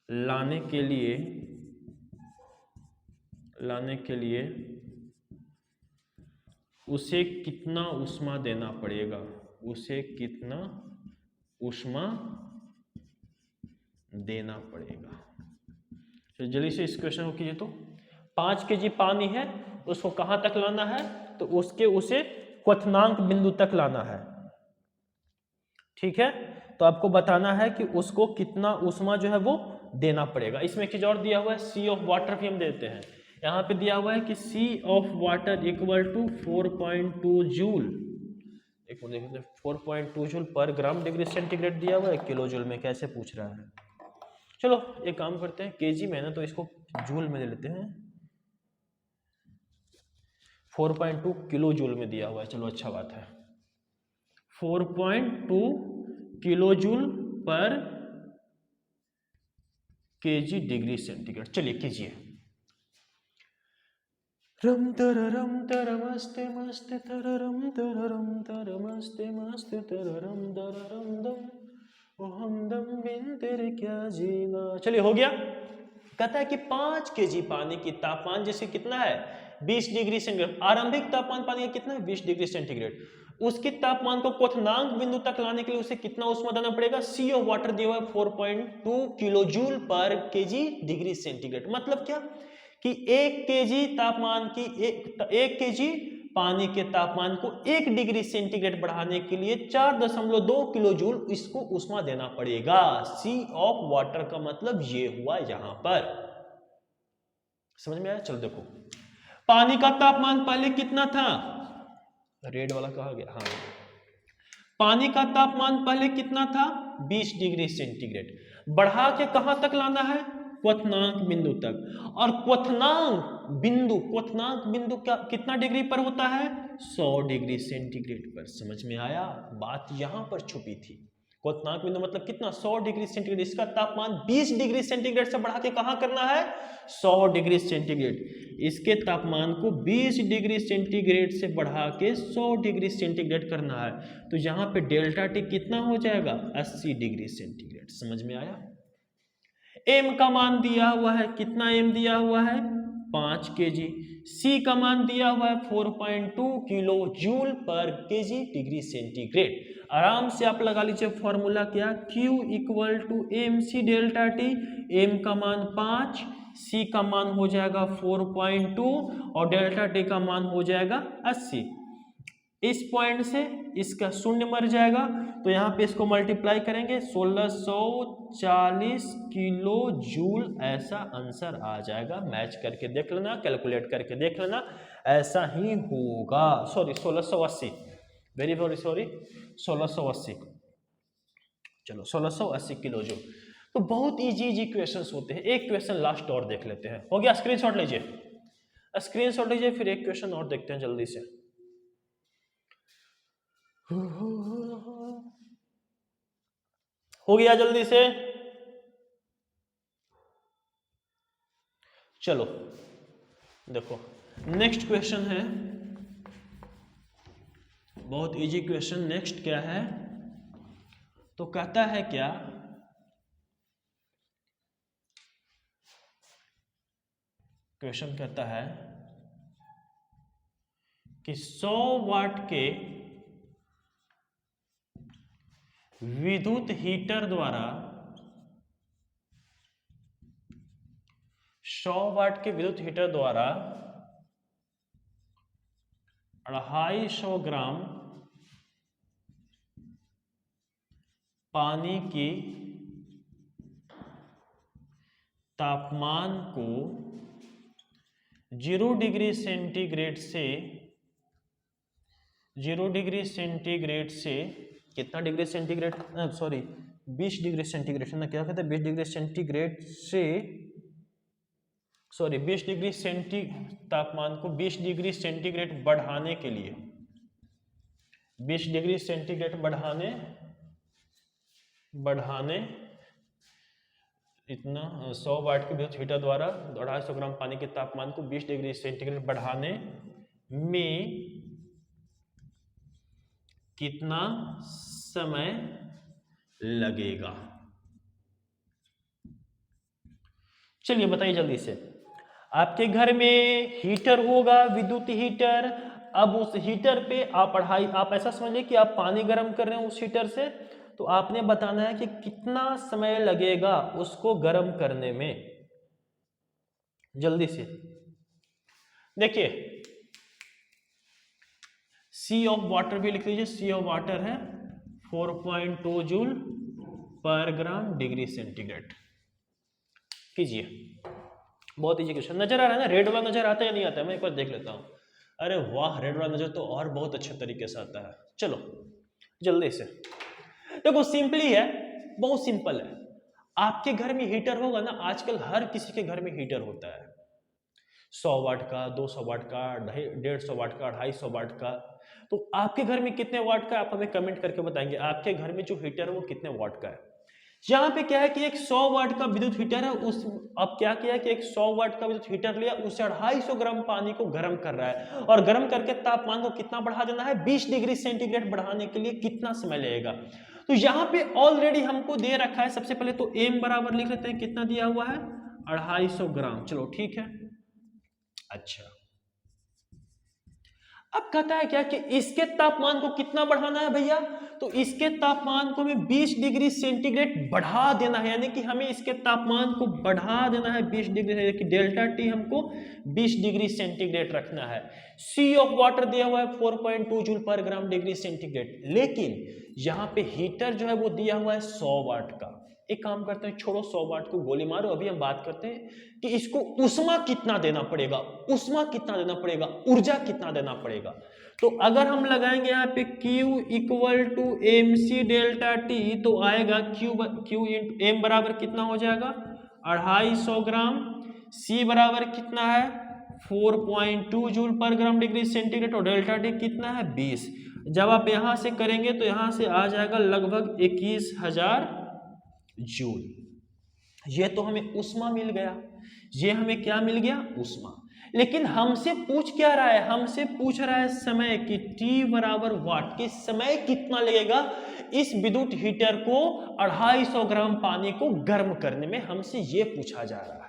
लाने के लिए उसे कितना ऊष्मा देना पड़ेगा, उसे कितना ऊष्मा देना पड़ेगा। तो जल्दी से इस क्वेश्चन को कीजिए। तो 5 केजी पानी है, उसको कहां तक लाना है, तो उसे क्वथनांक बिंदु तक लाना है। ठीक है, तो आपको बताना है कि उसको कितना ऊष्मा जो है वो देना पड़ेगा। इसमें एक चीज और दिया हुआ है, सी ऑफ वाटर भी हम देते हैं। यहाँ पे दिया हुआ है कि c of water equal to 4.2 joule, एक मिनट देखते हैं, 4.2 joule per gram degree centigrade दिया हुआ है, किलो जूल में कैसे पूछ रहा है। चलो एक काम करते हैं, केजी में ना, तो इसको जूल में ले लेते हैं। 4.2 किलो जूल में दिया हुआ है, चलो अच्छा बात है। 4.2 kilo joule per KG degree centigrade. चलिए कीजिए। रम तर मस्ते मस्ते तररम मस्ते मस्ते तररम दररम दम, ओ हमदम बिन तेरे क्या जीना। चलिए हो गया। कहता है कि 5 केजी पानी की तापमान जैसे कितना है 20 डिग्री सेंटीग्रेड, आरंभिक तापमान पानी का कितना है 20 डिग्री सेंटीग्रेड, उसके तापमान को क्वथनांक बिंदु तक लाने के लिए उसे कितना ऊष्मा देना पड़ेगा, सी ऑफ वाटर दिया हुआ है 4.2 kilo joule per KG degree centigrade. मतलब क्या कि 1 केजी तापमान की 1 केजी पानी के तापमान को 1 डिग्री सेंटीग्रेड बढ़ाने के लिए 4.2 किलो जूल इसको ऊष्मा देना पड़ेगा। सी ऑफ वाटर का मतलब ये हुआ यहां पर, समझ में आया। चलो देखो, पानी का तापमान पहले कितना था, रेड वाला कहा गया, हाँ, पानी का तापमान पहले कितना था 20 डिग्री सेंटीग्रेड, बढ़ा के कहां तक लाना है, क्वथनांक बिंदु तक। और क्वथनांक बिंदु क्या कितना डिग्री पर होता है 100 डिग्री सेंटीग्रेड पर। समझ में आया, बात यहां पर छुपी थी। क्वथनांक बिंदु मतलब कितना 100 डिग्री सेंटीग्रेड, इसका तापमान 20 डिग्री सेंटीग्रेड से बढ़ा के कहां करना है 100 डिग्री सेंटीग्रेड, इसके तापमान को 20 डिग्री सेंटीग्रेड से बढ़ा के 100 डिग्री सेंटीग्रेड करना है। तो यहां पे डेल्टा टी कितना हो जाएगा 80 डिग्री सेंटीग्रेड। समझ में आया। एम का मान दिया हुआ है, कितना एम दिया हुआ है 5 केजी, सी का मान दिया हुआ है 4.2 kilo joule per KG degree centigrade. आराम से आप लगा लीजिए फॉर्मूला क्या, Q equal to M C delta T. M का मान 5, सी का मान हो जाएगा 4.2 और डेल्टा टी का मान हो जाएगा 80। इस पॉइंट से इसका शून्य मर जाएगा, तो यहाँ पे इसको मल्टीप्लाई करेंगे 1640 किलो जूल, ऐसा आंसर आ जाएगा। मैच करके देख लेना, कैलकुलेट करके देख लेना, ऐसा ही होगा। Sorry 1680, very very sorry, 1680। चलो 1680 किलो जूल। तो बहुत इजी क्वेश्चंस होते हैं। एक क्वेश्चन लास्ट और देख लेते हैं, हो गया? स्क्रीनशॉट लीजिए, स्क्रीनशॉट लीजिए, फिर एक क्वेश्चन और देखते हैं जल्दी से। हो गया जल्दी से? चलो देखो नेक्स्ट क्वेश्चन है, बहुत इजी क्वेश्चन। नेक्स्ट क्या है, तो कहता है क्या, क्वेश्चन कहता है कि 100 वाट के विद्युत हीटर द्वारा 100 वाट के विद्युत हीटर द्वारा 250 ग्राम पानी की तापमान को 0 डिग्री सेंटीग्रेड से 0 डिग्री सेंटीग्रेड से कितना degree centigrade, sorry 20 degree centigrade ना, क्या कहते हैं, 20 डिग्री सेंटीग्रेड से, सॉरी 20 डिग्री तापमान को 20 डिग्री सेंटीग्रेड बढ़ाने के लिए, 20 डिग्री सेंटीग्रेड बढ़ाने इतना 100 वाट के विद्युत हीटर द्वारा 250 ग्राम पानी के तापमान को 20 डिग्री सेंटीग्रेड बढ़ाने में कितना समय लगेगा? चलिए बताइए जल्दी से। आपके घर में हीटर होगा, विद्युत हीटर। अब उस हीटर पे आप ऐसा समझिए कि आप पानी गर्म कर रहे हैं उस हीटर से, तो आपने बताना है कि कितना समय लगेगा उसको गर्म करने में। जल्दी से देखिए, सी ऑफ वाटर भी लिख लीजिए। सी ऑफ वाटर है 4.2 joule per gram degree centigrade. कीजिए, बहुत इजी क्वेश्चन। नजर आ रहा है ना, रेड वाला नजर आता है या नहीं आता है? मैं एक बार देख लेता हूं। अरे वाह, रेड वाला नजर तो और बहुत अच्छे तरीके से आता है। चलो जल्दी से देखो, सिंपली है, बहुत सिंपल है। आपके घर में हीटर होगा ना, आजकल हर किसी के घर में हीटर होता है, 100 वाट का, 200 वाट का, 150 वाट का, 250 वाट का। तो आपके घर में कितने वाट का, आप हमें कमेंट करके बताएंगे आपके घर में जो हीटर है वो कितने वाट का है। यहाँ पे क्या है कि एक 100 वाट का विद्युत हीटर है, उस अब क्या किया कि एक 100 वाट का विद्युत हीटर लिया, उससे 250 ग्राम पानी को गर्म कर रहा है, और गर्म करके तापमान को कितना बढ़ा देना है, 20 डिग्री सेंटीग्रेड बढ़ाने के लिए कितना समय लगेगा। तो यहाँ पे ऑलरेडी हमको दे रखा है। सबसे पहले तो एम बराबर लिख लेते हैं, कितना दिया हुआ है, 250 ग्राम। चलो ठीक है। अच्छा, अब कहता है क्या कि इसके तापमान को कितना बढ़ाना है भैया, तो इसके तापमान को हमें 20 डिग्री सेंटीग्रेड बढ़ा देना है, यानी कि हमें इसके तापमान को बढ़ा देना है 20 डिग्री, कि डेल्टा टी हमको 20 डिग्री सेंटीग्रेड रखना है। सी ऑफ वाटर दिया हुआ है 4.2 joule per gram degree centigrade, लेकिन यहाँ पे हीटर जो है वो दिया हुआ है 100 वाट का। एक काम करते हैं, छोड़ो 100 वाट को गोली मारो, अभी हम बात करते हैं कि इसको उष्मा कितना देना पड़ेगा, उष्मा कितना देना पड़ेगा, ऊर्जा कितना देना पड़ेगा। तो अगर हम लगाएंगे यहाँ पे Q equal to M C delta T, तो आएगा Q इंटू एम बराबर कितना हो जाएगा, 250 ग्राम। C बराबर कितना है, 4.2 joule per gram degree centigrade, और डेल्टा टी कितना है, 20। जब आप यहां से करेंगे तो यहां से आ जाएगा लगभग 21,000 जूल। ये तो हमें उष्मा मिल गया, ये हमें क्या मिल गया, उष्मा। लेकिन हमसे पूछ क्या रहा है, हमसे पूछ रहा है समय कि T बराबर वाट, के समय कितना लगेगा इस विद्युत हीटर को 250 ग्राम पानी को गर्म करने में, हमसे ये पूछा जा रहा है।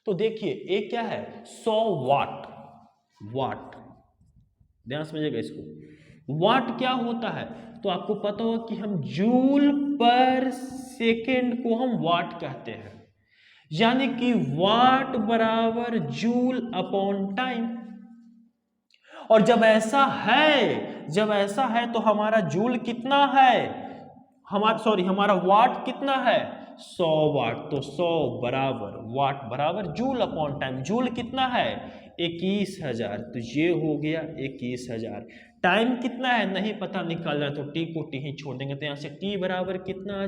तो देखिए ए क्या है 100 वाट, वाट ध्यान समझिएगा इसको। वाट क्या होता है तो आपको पता होगा कि हम जूल पर सेकेंड को हम वाट कहते हैं, यानी कि वाट बराबर जूल अपॉन टाइम। और जब ऐसा है तो हमारा जूल कितना है, हमारा वाट कितना है 100 वाट, तो 100 बराबर वाट बराबर जूल अपॉन टाइम। जूल कितना है 21,000, तो ये हो गया 21,000। टाइम कितना है नहीं पता, निकालना तो टी को टी ही छोड़ देंगे, तो यहाँ से टी बराबर कितना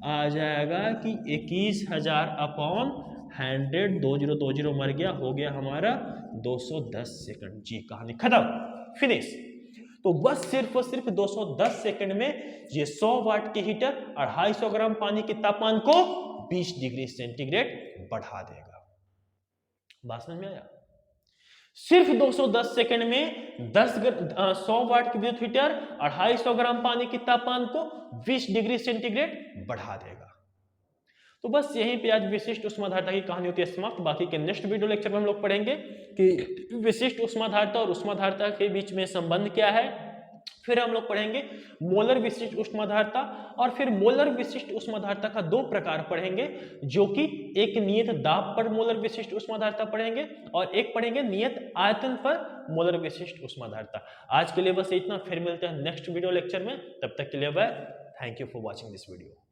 आ जाएगा कि 21,000 अपॉन 100, 2020 मर गया, हो गया हमारा 210 सेकंड। जी कहानी खत्म, फिनिश। तो बस सिर्फ और सिर्फ 210 सेकंड में ये 100 वाट के हीटर 250 ग्राम पानी के तापमान को 20 डिग्री सेंटीग्रेड बढ़ा देगा। बात समझ में आया? सिर्फ 210 सेकंड में 100 वाट के विद्युत हीटर 250 ग्राम पानी के तापमान को 20 डिग्री सेंटीग्रेड बढ़ा देगा। तो बस यहीं पे आज विशिष्ट ऊष्माधारिता की कहानी होती है समाप्त। बाकी के नेक्स्ट वीडियो लेक्चर में हम लोग पढ़ेंगे कि विशिष्ट ऊष्माधारिता और ऊष्माधारिता के बीच में संबंध क्या है। फिर हम लोग पढ़ेंगे मोलर विशिष्ट ऊष्माधारिता, और फिर मोलर विशिष्ट ऊष्माधारिता का 2 प्रकार पढ़ेंगे, जो कि एक नियत दाब पर मोलर विशिष्ट ऊष्माधारिता पढ़ेंगे और एक पढ़ेंगे नियत आयतन पर मोलर विशिष्ट ऊष्माधारिता। आज के लिए बस इतना, फिर मिलते हैं नेक्स्ट वीडियो लेक्चर में। तब तक के लिए bye, thank you for watching this video.